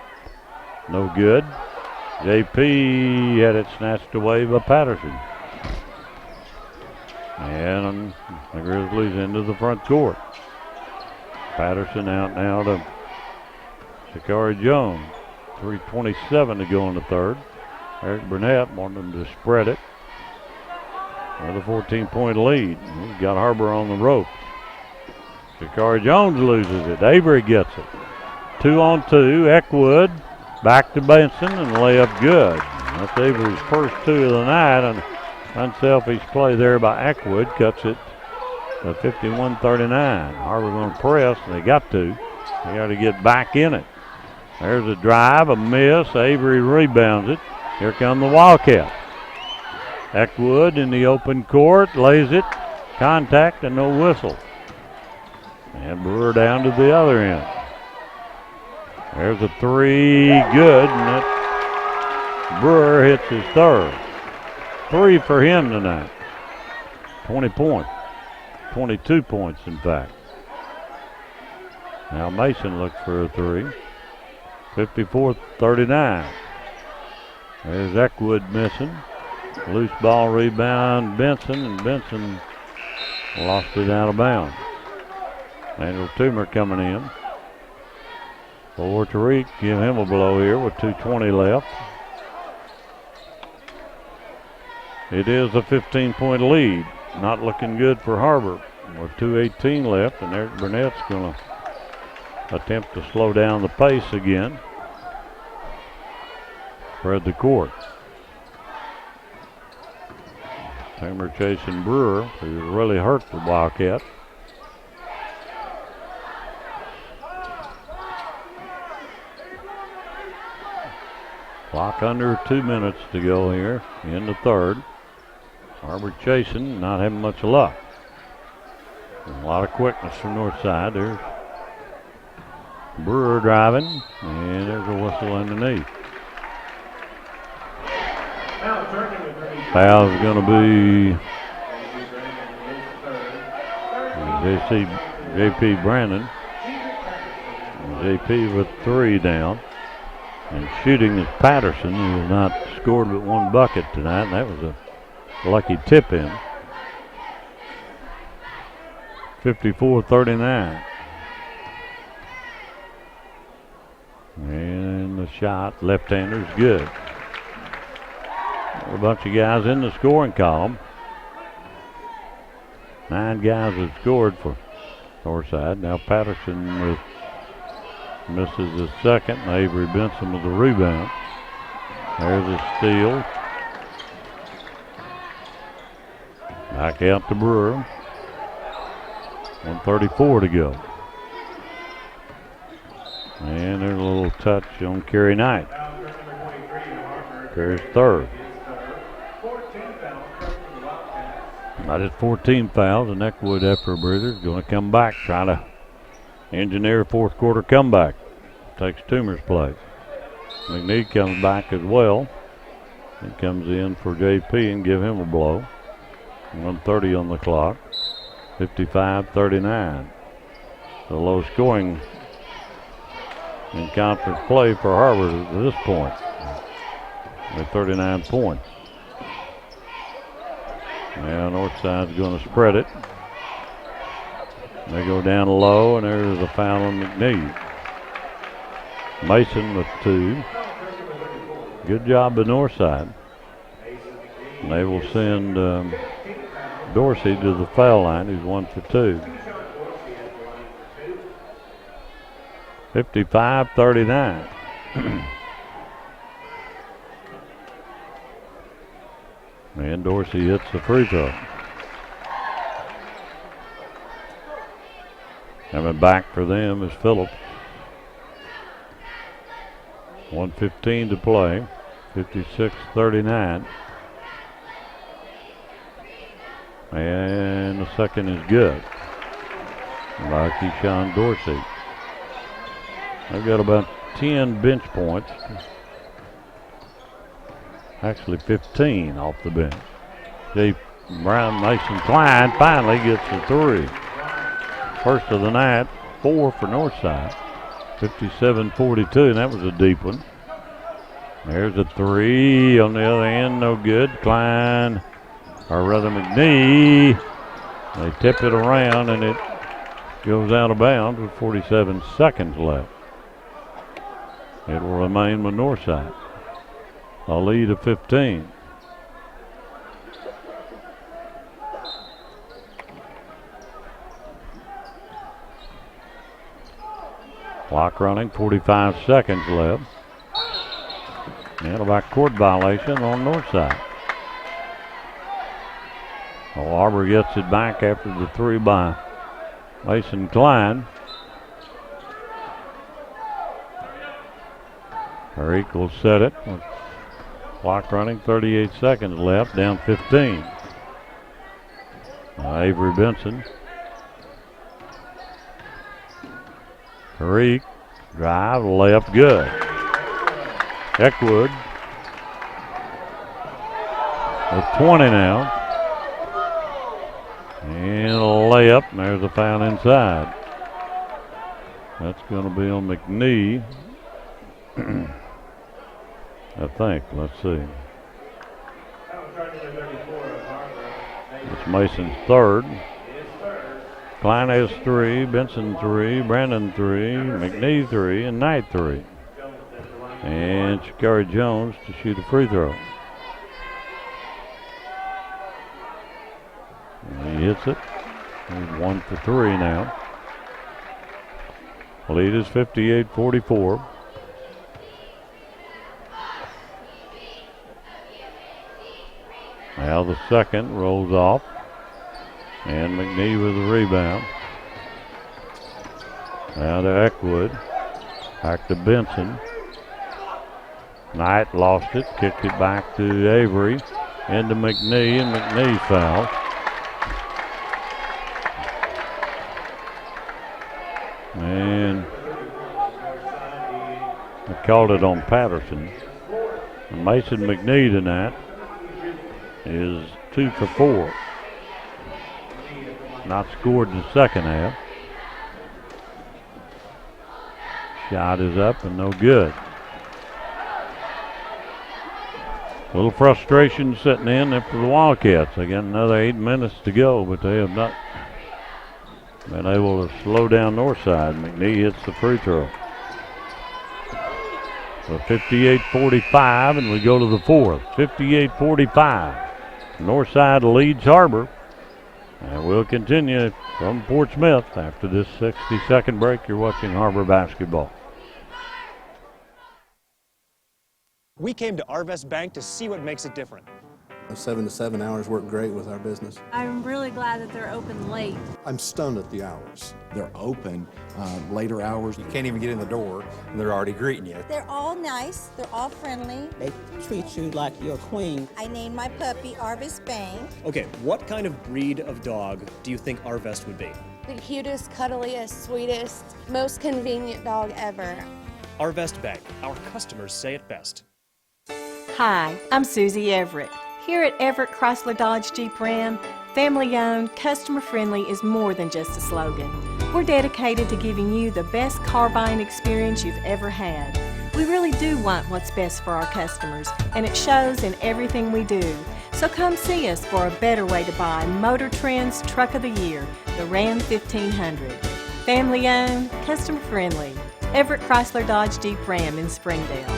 no good. JP had it snatched away by Patterson. And the Grizzlies into the front court. Patterson out now to Shakari Jones. 3:27 to go in the third. Eric Burnett wanted them to spread it. With a 14-point lead. He's got Har-Ber on the rope. Shakari Jones loses it. Avery gets it. 2-on-2. Eckwood back to Benson and layup good. That's Avery's first 2 of the night, and unselfish play there by Eckwood cuts it to 51-39. Har-Ber going to press, and they got to. They got to get back in it. There's a drive, a miss. Avery rebounds it. Here come the Wildcats. Eckwood in the open court, lays it. Contact and no whistle. And Brewer down to the other end. There's a 3, good, and that Brewer hits his third. 3 for him tonight. 20 points. 22 points, in fact. Now Mason looks for a 3. 54-39. There's Eckwood missing. Loose ball rebound, Benson, and Benson lost it out of bounds. Daniel Toomer coming in. For Tariq, give him a blow here with 2:20 left. It is a 15-point lead. Not looking good for Har-Ber with 2:18 left, and Eric Burnett's going to attempt to slow down the pace again. Spread the court. Toomer chasing Brewer, who really hurt the Wildcats. Clock under 2 minutes to go here in the third. Har-Ber chasing, not having much luck. A lot of quickness from Northside. There's Brewer driving, and there's a whistle underneath. Foul is going to be JP Brandon. JP with 3 down. And shooting is Patterson, who has not scored but 1 bucket tonight, and that was a lucky tip in. 54-39. And the shot, left-hander's good. A bunch of guys in the scoring column. 9 guys have scored for Northside. Now Patterson misses the second. And Avery Benson with the rebound. There's a steal. Back out to Brewer. 1:34 to go. And there's a little touch on Kerry Knight. Kerry's third. That is 14 fouls, and Eckwood, after a breather, is going to come back, try to engineer a fourth quarter comeback. Takes Toomer's place. McNeed comes back as well. He comes in for JP and give him a blow. 1:30 on the clock. 55-39. The low scoring in conference play for Har-Ber at this point. With 39 points. Now Northside's going to spread it. They go down low, and there's a foul on McNeed. Mason with 2. Good job by Northside. And they will send Dorsey to the foul line. He's 1 for 2. 55-39. And Dorsey hits the free throw. Coming back for them is Phillips. 1:15 to play. 56-39. And the second is good by Keyshawn Dorsey. They've got about 10 bench points. Actually 15 off the bench. Brown Mason Klein finally gets the 3. First of the night, 4 for Northside. 57-42, and that was a deep one. There's a 3 on the other end, no good. Klein, or rather McNee, they tip it around and it goes out of bounds with 47 seconds left. It will remain with Northside. A lead of 15. Clock running, 45 seconds left. And a backcourt violation on Northside. Har-Ber gets it back after the 3 by Mason Klein. Tariq will set it. Clock running, 38 seconds left, down 15. Avery Benson. Tariq, drive, layup, good. Eckwood with 20 now. And a layup, and there's a foul inside. That's going to be on McNee. I think. Let's see. It's Mason's third. Klein has 3, Benson 3, Brandon 3, McNee 3, and Knight 3. And Shakari Jones to shoot a free throw. And he hits it. He's 1 for 3 now. Lead is 58-44. Now the second rolls off. And McNee with the rebound. Now to Eckwood. Back to Benson. Knight lost it. Kicked it back to Avery. Into McNee, and McNee fouled. And they called it on Patterson. And Mason McNee tonight is 2 for 4. Not scored in the second half. Shot is up and no good. A little frustration setting in after the Wildcats. They got another 8 minutes to go, but they have not been able to slow down Northside. McNee hits the free throw. So 58-45, and we go to the fourth. 58-45. Northside leads Har-Ber. And we'll continue from Fort Smith after this 60-second break. You're watching Har-Ber basketball. We came to Arvest Bank to see what makes it different. 7 to 7 hours work great with our business. I'm really glad that they're open late. I'm stunned at the hours. They're open later hours. You can't even get in the door, and they're already greeting you. They're all nice. They're all friendly. They treat you like you're a queen. I named my puppy Arvest Bank. Okay, what kind of breed of dog do you think Arvest would be? The cutest, cuddliest, sweetest, most convenient dog ever. Arvest Bank. Our customers say it best. Hi, I'm Susie Everett. Here at Everett Chrysler Dodge Jeep Ram, family-owned, customer-friendly is more than just a slogan. We're dedicated to giving you the best car buying experience you've ever had. We really do want what's best for our customers, and it shows in everything we do. So come see us for a better way to buy Motor Trend's Truck of the Year, the Ram 1500. Family-owned, customer-friendly. Everett Chrysler Dodge Jeep Ram in Springdale.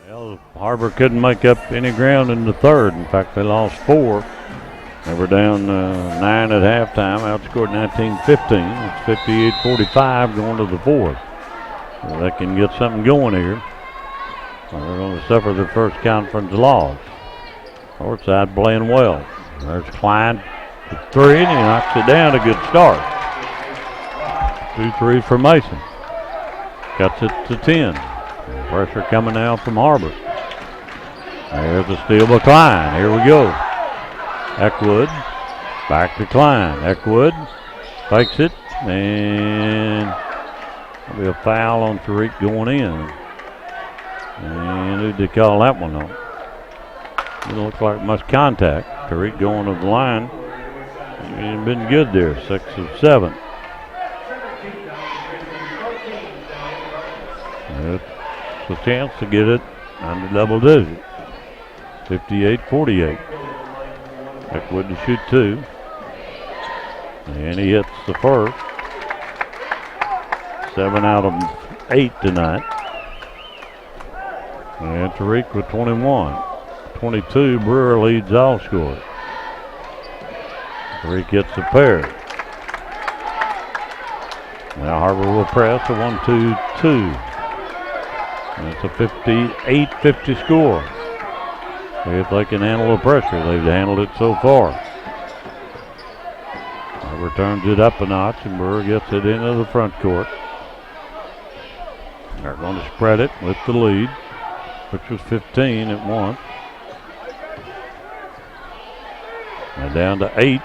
Well, Har-Ber couldn't make up any ground in the third. In fact, they lost 4. They were down 9 at halftime, outscored 19-15. It's 58-45 going to the fourth. So they can get something going here. They're going to suffer their first conference loss. Northside playing well. There's Klein for 3, and he knocks it down. A good start. 2 threes for Mason. Cuts it to 10. Pressure coming now from Har-Ber. There's a steal by Klein. Here we go. Eckwood. Back to Klein. Eckwood fakes it. And there'll be a foul on Tariq going in. And who did they call that one on? Didn't look like much contact. Tariq going to the line. He's been good there. 6 of 7. It's a chance to get it under double digit. 58-48. Eckwood to shoot 2. And he hits the first. 7 out of 8 tonight. And Tariq with 21. 22, Brewer leads all scorers. Tariq gets a pair. Now Har-Ber will press a 1-2-2. And it's a 58-50 score. If they can handle the pressure, they've handled it so far. Har-Ber turns it up a notch, and Brewer gets it into the front court. They're going to spread it with the lead, which was 15 at once. And down to 8.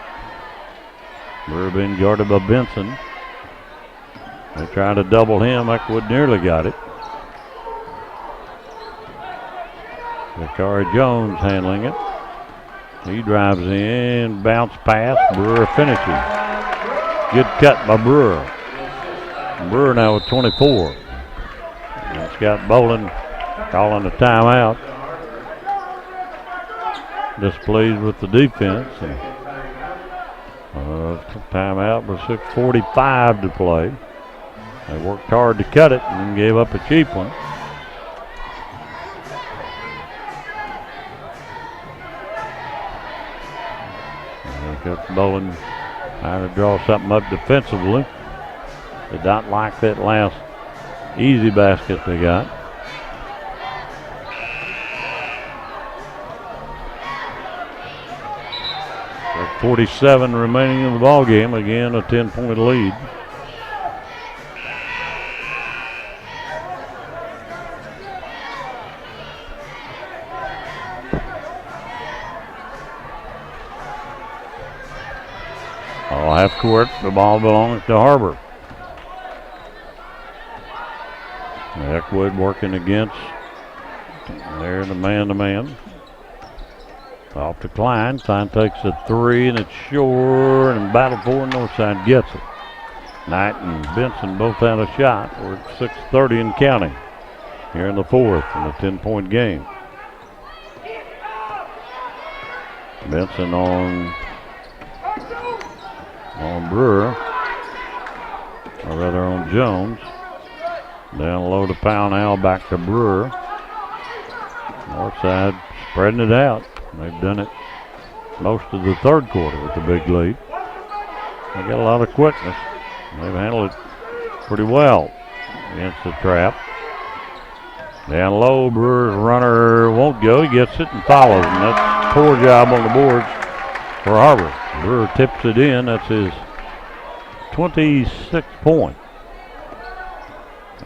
Brewer being guarded by Benson. They try to double him. Eckwood nearly got it. Dakari Jones handling it. He drives in, bounce pass. Brewer finishes. Good cut by Brewer. Brewer now with 24. And Scott Bolin calling a timeout. Displeased with the defense. And, timeout with 6:45 to play. They worked hard to cut it and then gave up a cheap one. Coach Bolin trying to draw something up defensively. Did not like that last easy basket they got. With 47 remaining in the ball game. Again, a 10-point lead. Half court, the ball belongs to Har-Ber. Eckwood working against. There, the man-to-man. Off to Klein. Klein takes a 3, and it's short, and battle for Northside gets it. Knight and Benson both had a shot. We're at 6:30 and counting here in the fourth in a 10-point game. Benson on Brewer. or rather on Jones. Down low to Pownell, back to Brewer. Northside spreading it out. They've done it most of the third quarter with the big lead. They got a lot of quickness. They've handled it pretty well against the trap. Down low, Brewer's runner won't go. He gets it and follows, and that's a poor job on the boards for Har-Ber. Brewer tips it in. That's his 26th point.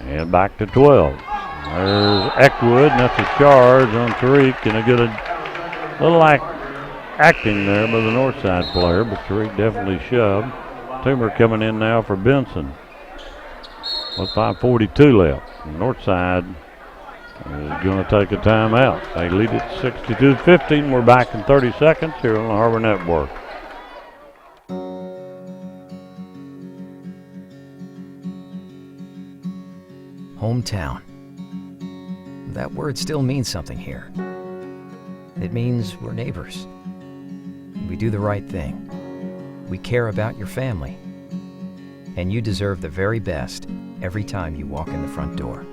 And back to 12. There's Eckwood, and that's a charge on Tariq, and a good little acting there by the Northside player, but Tariq definitely shoved. Toomer coming in now for Benson with 5:42 left. Northside is going to take a timeout. They lead it 62-15. We're back in 30 seconds here on the Har-Ber Network. Hometown. That word still means something here. It means we're neighbors. We do the right thing. We care about your family. And you deserve the very best every time you walk in the front door.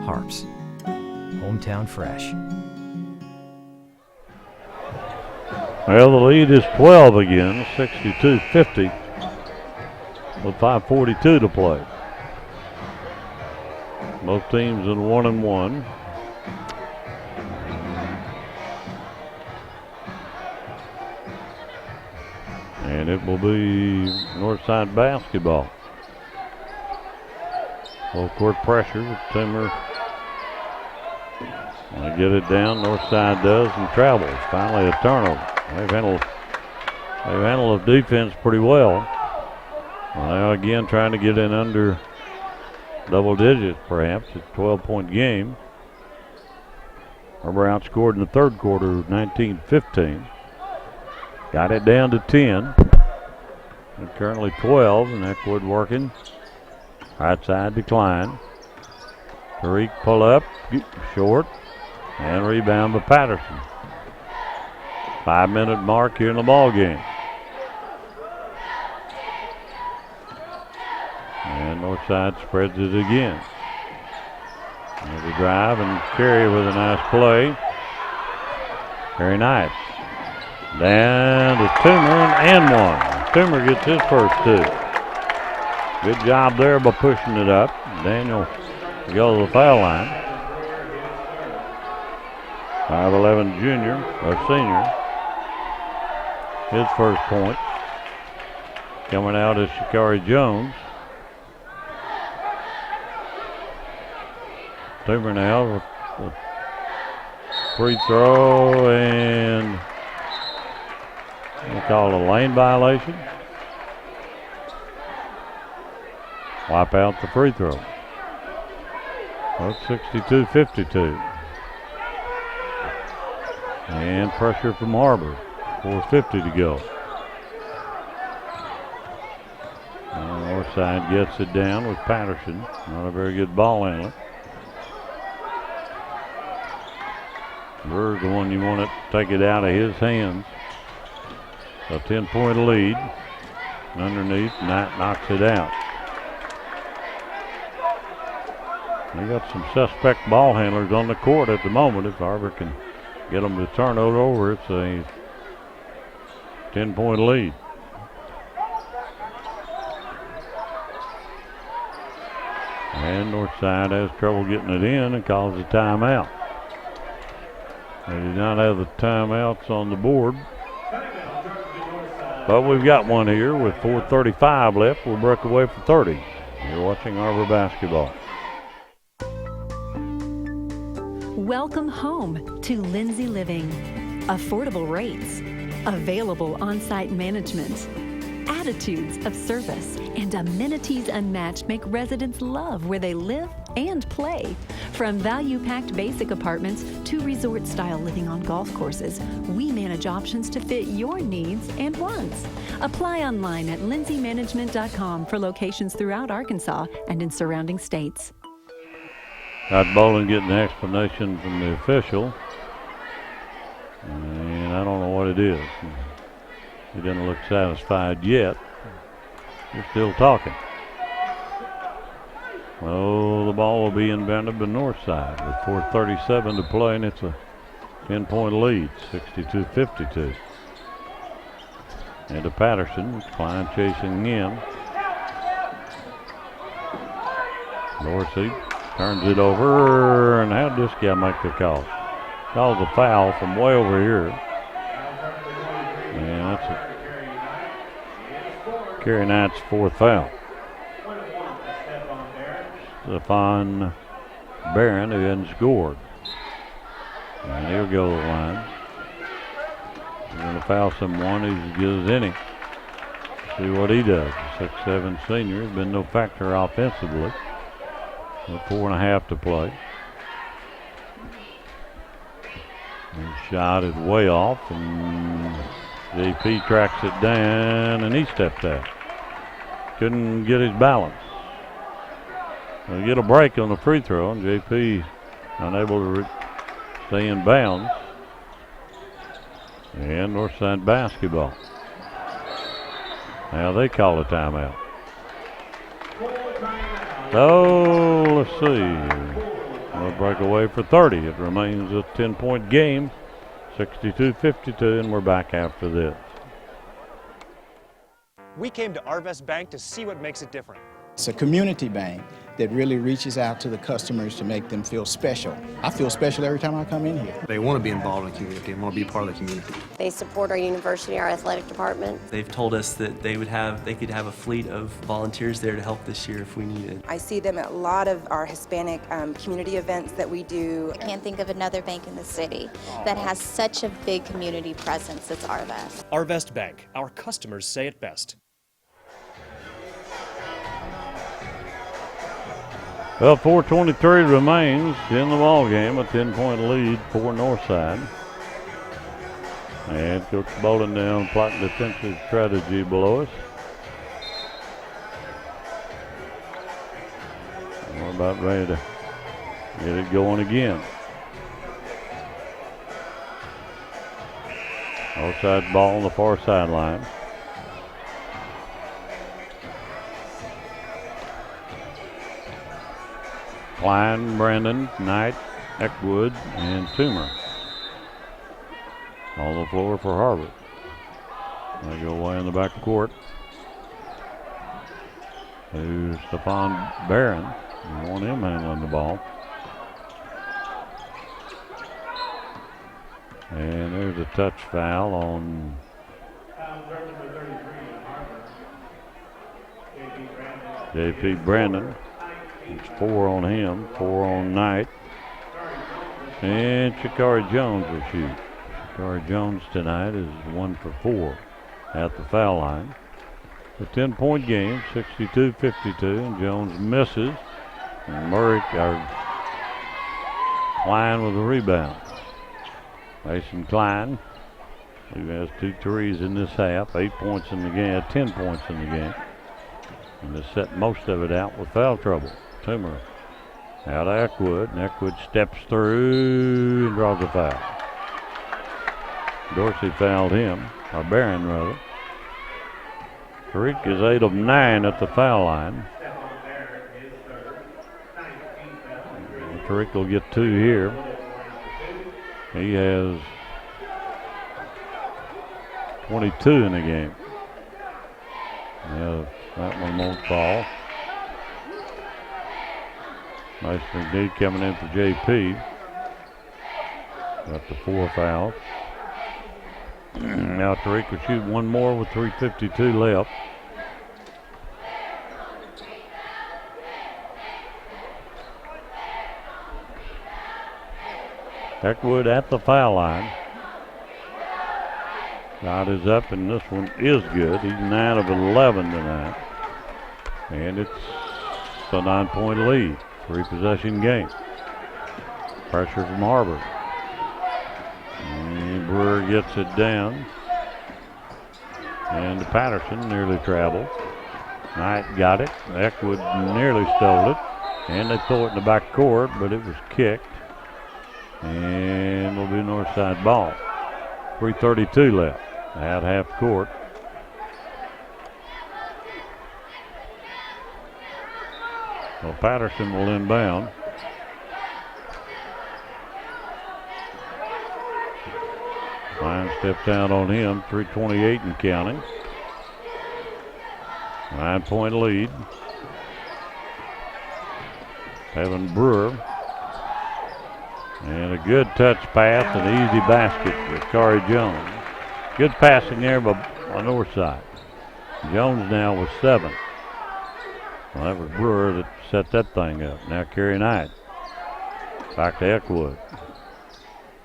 Harps. Hometown fresh. Well, the lead is 12 again, 62-50. With 5:42 to play. Both teams in 1-1. And it will be Northside basketball. Full court pressure with Timmer. They get it down, Northside does, and travels. Finally a turnover. They've handled the defense pretty well. Now again trying to get in under double digits perhaps. It's a 12-point game. Har-Ber outscored in the third quarter 19-15. Got it down to 10. And currently 12, and Eckwood working. Right side decline. Tariq pull up, short, and rebound by Patterson. 5-minute mark here in the ball game. And Northside spreads it again. There's a drive and Carey with a nice play. Very nice. Down to Toomer and one. Toomer gets his first two. Good job there by pushing it up. Daniel to go to the foul line. 5'11" junior or senior. His first point. Coming out is Shakari Jones. Toomer now with the free throw, and they call it a lane violation. Wipe out the free throw. Well, it's 62-52. And pressure from Har-Ber. 4:50 to go. Northside gets it down with Patterson. Not a very good ball handler. Brewer's the one you want to take it out of his hands. A 10-point lead. Underneath, Knight knocks it out. They got some suspect ball handlers on the court at the moment. If Har-Ber can get them to turn it over, it's a 10-point lead. And Northside has trouble getting it in and calls a timeout. They do not have the timeouts on the board. But we've got one here with 4:35 left. We'll break away for 30. You're watching Har-Ber basketball. Welcome home to Lindsay Living. Affordable rates, available on-site management, attitudes of service, and amenities unmatched make residents love where they live and play. From value-packed basic apartments to resort-style living on golf courses, we manage options to fit your needs and wants. Apply online at lindsaymanagement.com for locations throughout Arkansas and in surrounding states. Todd Bolin getting an explanation from the official. And I don't know what it is. He doesn't look satisfied yet. We're still talking. Oh, the ball will be inbounded by Northside with 4:37 to play, and it's a 10-point lead, 62-52. And to Patterson, Klein chasing in. Dorsey turns it over, and how'd this guy make the call? Calls a foul from way over here. And that's Kerry Knight's fourth foul. Stephon Barron, who hadn't scored. And he'll go to the line. He's going to foul someone who's as good as any. See what he does. 6'7" senior. Has been no factor offensively. With 4.5 to play. His shot is way off, and JP tracks it down, and he stepped out. Couldn't get his balance. They get a break on the free throw, and JP unable to stay in bounds. And Northside basketball. Now they call a timeout. So let's see. We'll break away for 30. It remains a 10-point game, 62-52, and we're back after this. We came to Arvest Bank to see what makes it different. It's a community bank that really reaches out to the customers to make them feel special. I feel special every time I come in here. They want to be involved in the community and want to be part of the community. They support our university, our athletic department. They've told us that they could have a fleet of volunteers there to help this year if we needed. I see them at a lot of our Hispanic community events that we do. I can't think of another bank in the city that has such a big community presence as Arvest. Arvest Bank, our customers say it best. Well, 4:23 remains in the ball game, a 10-point lead for Northside. And Coach Bolden down plotting defensive strategy below us. We're about ready to get it going again. Outside ball on the far sideline. Klein, Brandon, Knight, Eckwood, and Toomer. On the floor for Har-Ber. They go away in the back court to Stephon Barron. You want him handling the ball. And there's a touch foul on JP Brandon. It's 4 on him, 4 on Knight. And Shakari Jones will shoot. Shakari Jones tonight is 1 for 4 at the foul line. A 10-point game, 62-52, and Jones misses. And Klein with a rebound. Mason Klein, who has 2 threes in this half, 8 points in the game, 10 points in the game. And has set most of it out with foul trouble. Toomer out of Eckwood, and Eckwood steps through and draws a foul. Dorsey fouled him, or Barron rather. Tariq is 8 of 9 at the foul line. Tariq will get 2 here. He has 22 in the game. Yeah, that one won't fall. Nice McNeed coming in for JP. Got the 4 fouls. Now Tariq will shoot one more with 3:52 left. Eckwood at the foul line. Shot is up, and this one is good. He's 9 of 11 tonight. And it's a 9-point lead. 3-possession game. Pressure from Har-Ber. And Brewer gets it down. And Patterson nearly traveled. Knight got it. Eckwood nearly stole it. And they throw it in the back court, but it was kicked. And will be Northside ball. 3:32 left. at half court. Well, Patterson will inbound. Ryan steps out on him, 3:28 and counting. 9-point lead. Evan Brewer. And a good touch pass and easy basket for Corey Jones. Good passing there by Northside. Jones now with 7. Well, that was Brewer that set that thing up. Now Kerry Knight. Back to Eckwood.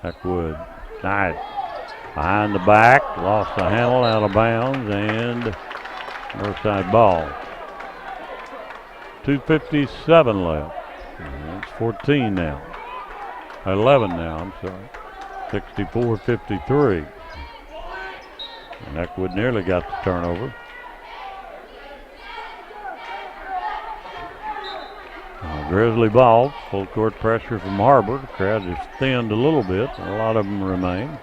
Eckwood. Knight. Behind the back. Lost the handle out of bounds and Northside ball. 2:57 left. It's 14 now. 11 now, I'm sorry. 64-53. And Eckwood nearly got the turnover. Grizzly ball, full court pressure from Har-Ber. The crowd has thinned a little bit. A lot of them remain.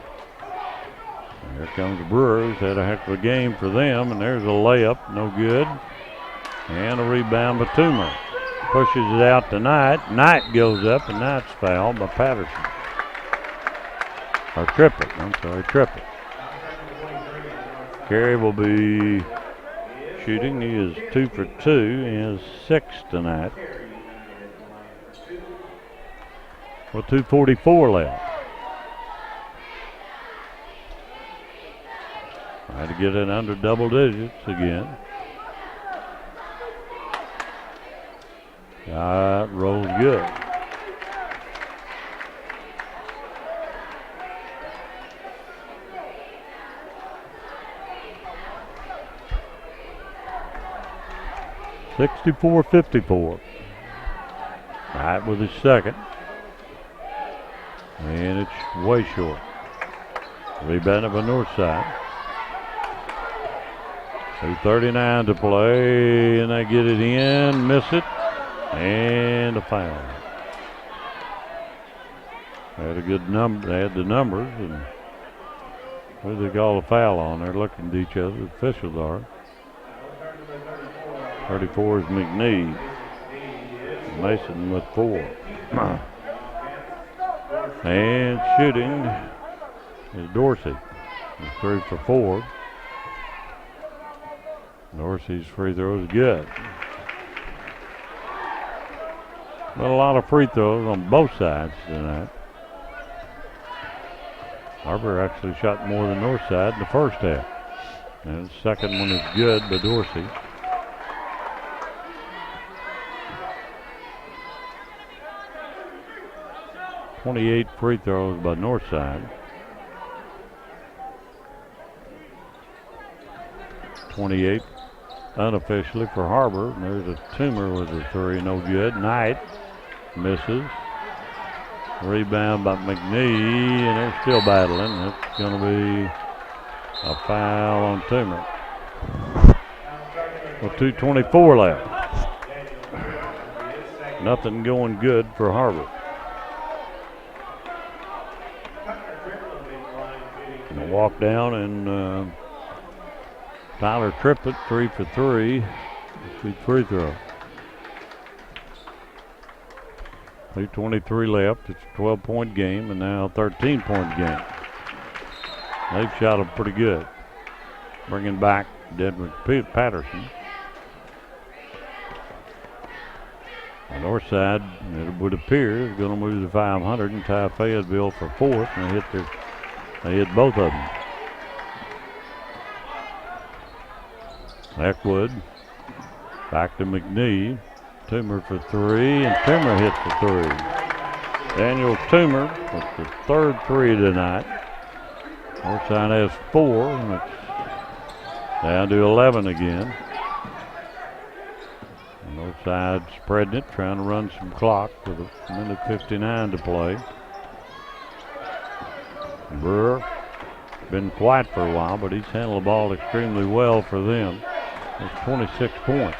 And here comes the Brewers. Had a heck of a game for them. And there's a layup, no good. And a rebound by Toomer. Pushes it out to Knight. Knight goes up, and Knight's fouled by Patterson. Or Trippett, I'm sorry, Trippett. Kerry will be shooting. He is 2 for 2. He has 6 tonight. Well, 2:44 left. Trying to get it under double digits again. That rolls good. (64-54). Knight with his second. And it's way short. Rebounded by Northside. 2:39 to play, and they get it in, miss it, and a foul. They had a good number. They had the numbers, and what do they call a foul on? They're looking at each other. The officials are. 34 is McNeed. Mason with 4. And shooting is Dorsey. He's 3 for 4. Dorsey's free throw is good. But a lot of free throws on both sides tonight. Har-Ber actually shot more than Northside in the first half. And the second one is good by Dorsey. .28 free throws by Northside. 28 unofficially for Har-Ber. There's a Toomer with a 3, no good. Knight misses. Rebound by McNee, and they're still battling. It's going to be a foul on Toomer. Well, 2:24 left. Nothing going good for Har-Ber. And a walk down, and Tyler Trippett 3 for 3. Good free throw. 3:23 left. It's a 12-point game, and now a 13-point game. They've shot them pretty good. Bringing back Dedrick Patterson. On the north side, it would appear, is going to move to 500 and tie Fayetteville for 4th, and they hit both of them. Eckwood back to McNee. Toomer for 3, and Toomer hits the 3. Daniel Toomer with the 3rd 3 tonight. Northside has 4, and it's down to 11 again. Northside spreading it, trying to run some clock with a minute 59 to play. Brewer been quiet for a while, but he's handled the ball extremely well for them. It's 26 points.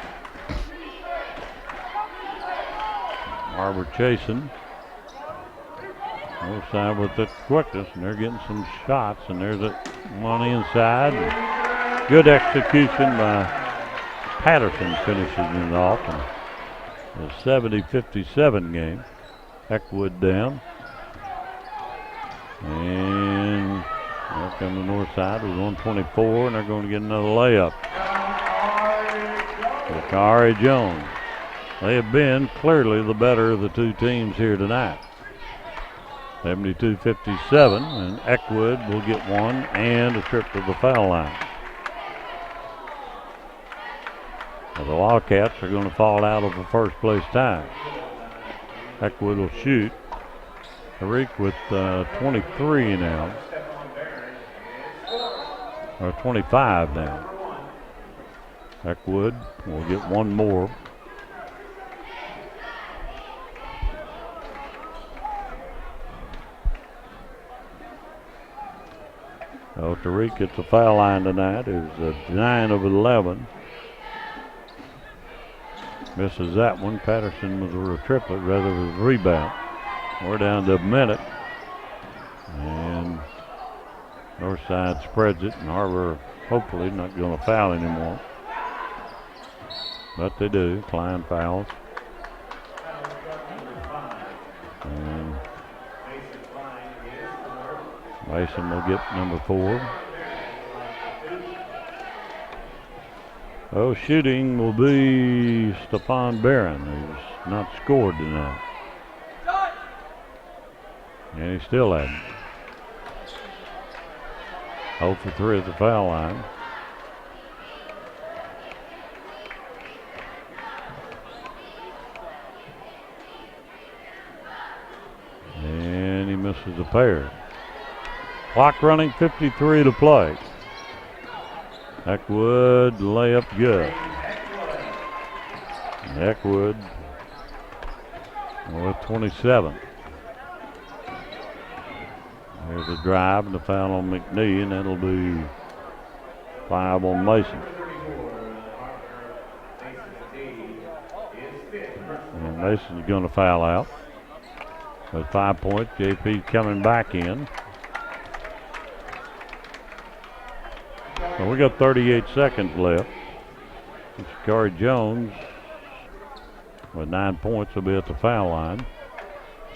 Har-Ber chasing. Northside with the quickness, and they're getting some shots, and there's a on the inside. Good execution by Patterson finishes it off. And a 70-57 game. Eckwood down. And here come the Northside with 124, and they're going to get another layup. Bakari Jones. They have been clearly the better of the two teams here tonight. 72-57, and Eckwood will get one and a trip to the foul line. Now the Wildcats are going to fall out of the first place tie. Eckwood will shoot. Tariq with 23 now. Or 25 now. Eckwood will get one more. So Tariq gets the foul line tonight. Is 9 of 11. Misses that one. Patterson with a triplet rather than a rebound. We're down to a minute. And Northside spreads it, and Har-Ber hopefully not going to foul anymore. But they do. Klein fouls. And Mason will get number 4. Oh, shooting will be Stephon Barron, who's not scored tonight. And he still hasn't. 0 for 3 at the foul line. And he misses a pair. Clock running, 53 to play. Eckwood layup good. Eckwood with 27. There's a drive and a foul on McNee, and that'll be 5 on Mason. And Mason's going to foul out. With 5 points, JP coming back in. So we got 38 seconds left. Bakari Jones with 9 points will be at the foul line.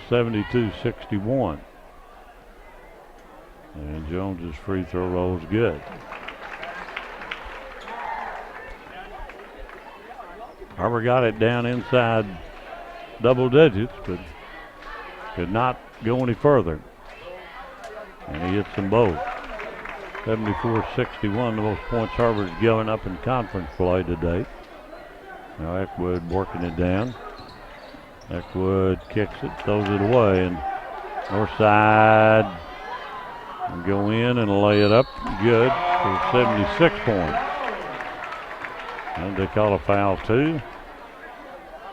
72-61. And Jones's free throw roll is good. Har-Ber got it down inside double digits, but could not go any further. And he hits them both. 74-61, the most points Har-Ber's given up in conference play to date. Now Eckwood working it down. Eckwood kicks it, throws it away, and Northside will go in and lay it up good for 76 points. And they call a foul too.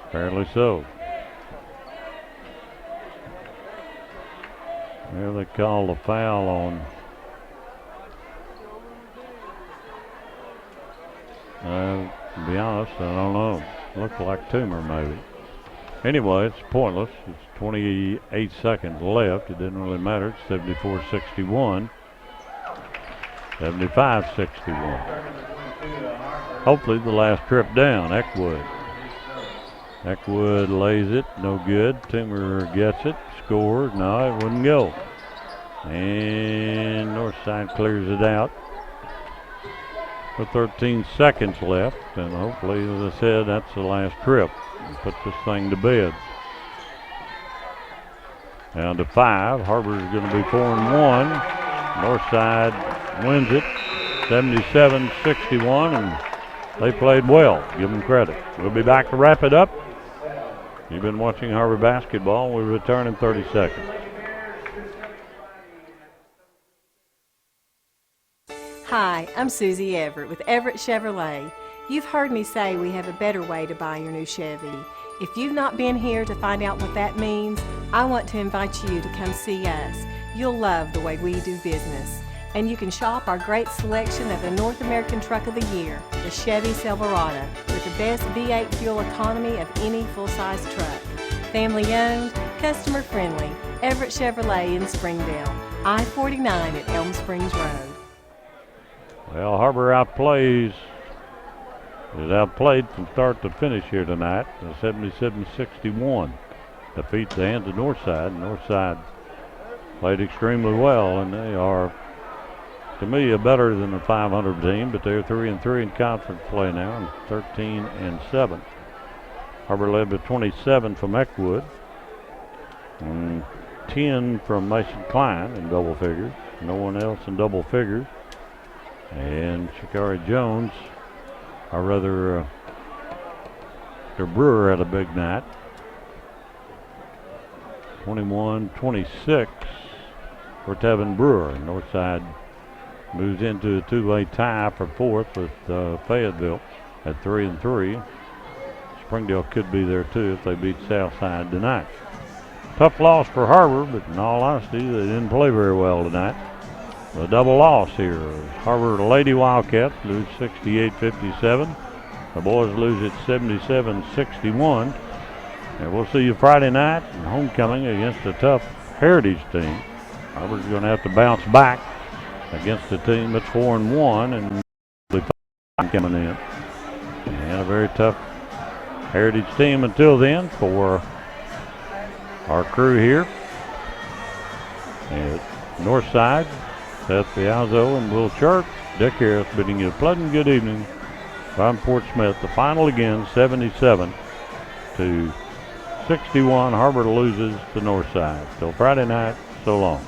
Apparently so. There they call the foul on to be honest, I don't know. Looks like Toomer maybe. Anyway, it's pointless. It's 28 seconds left. It didn't really matter. It's 74-61. 75-61. Hopefully the last trip down. Eckwood. Eckwood lays it. No good. Toomer gets it. Scores. No, it wouldn't go. And Northside clears it out. With 13 seconds left, and hopefully, as I said, that's the last trip. And put this thing to bed. Down to 5. Har-Ber is going to be 4-1. Northside wins it, 77-61, and they played well. Give them credit. We'll be back to wrap it up. You've been watching Har-Ber basketball. We return in 30 seconds. Hi, I'm Susie Everett with Everett Chevrolet. You've heard me say we have a better way to buy your new Chevy. If you've not been here to find out what that means, I want to invite you to come see us. You'll love the way we do business. And you can shop our great selection of the North American Truck of the Year, the Chevy Silverado, with the best V8 fuel economy of any full-size truck. Family owned, customer friendly, Everett Chevrolet in Springdale, I-49 at Elm Springs Road. Well, Har-Ber is outplayed from start to finish here tonight. 77-61 defeats the hands of Northside. Northside played extremely well, and they are, to me, a better than a 500 team, but they're 3-3 in conference play now, and 13-7. Har-Ber led with 27 from Eckwood, and 10 from Mason Klein in double figures. No one else in double figures. And Shakari Jones, or rather, their Brewer had a big night. 21-26 for Tevin Brewer. Northside moves into a two-way tie for fourth with Fayetteville at 3-3. Springdale could be there too if they beat Southside tonight. Tough loss for Har-Ber, but in all honesty, they didn't play very well tonight. A double loss here. Har-Ber Lady Wildcats lose 68-57. The boys lose at 77-61. And we'll see you Friday night in homecoming against a tough Heritage team. Har-Ber's going to have to bounce back against a team that's 4-1 and coming in. And a very tough Heritage team until then for our crew here at Northside. Seth Piazzo and Will Church. Dick Harris bidding you a pleasant good evening. I'm Fort Smith. The final again, 77-61. Har-Ber loses to Northside. Till Friday night, so long.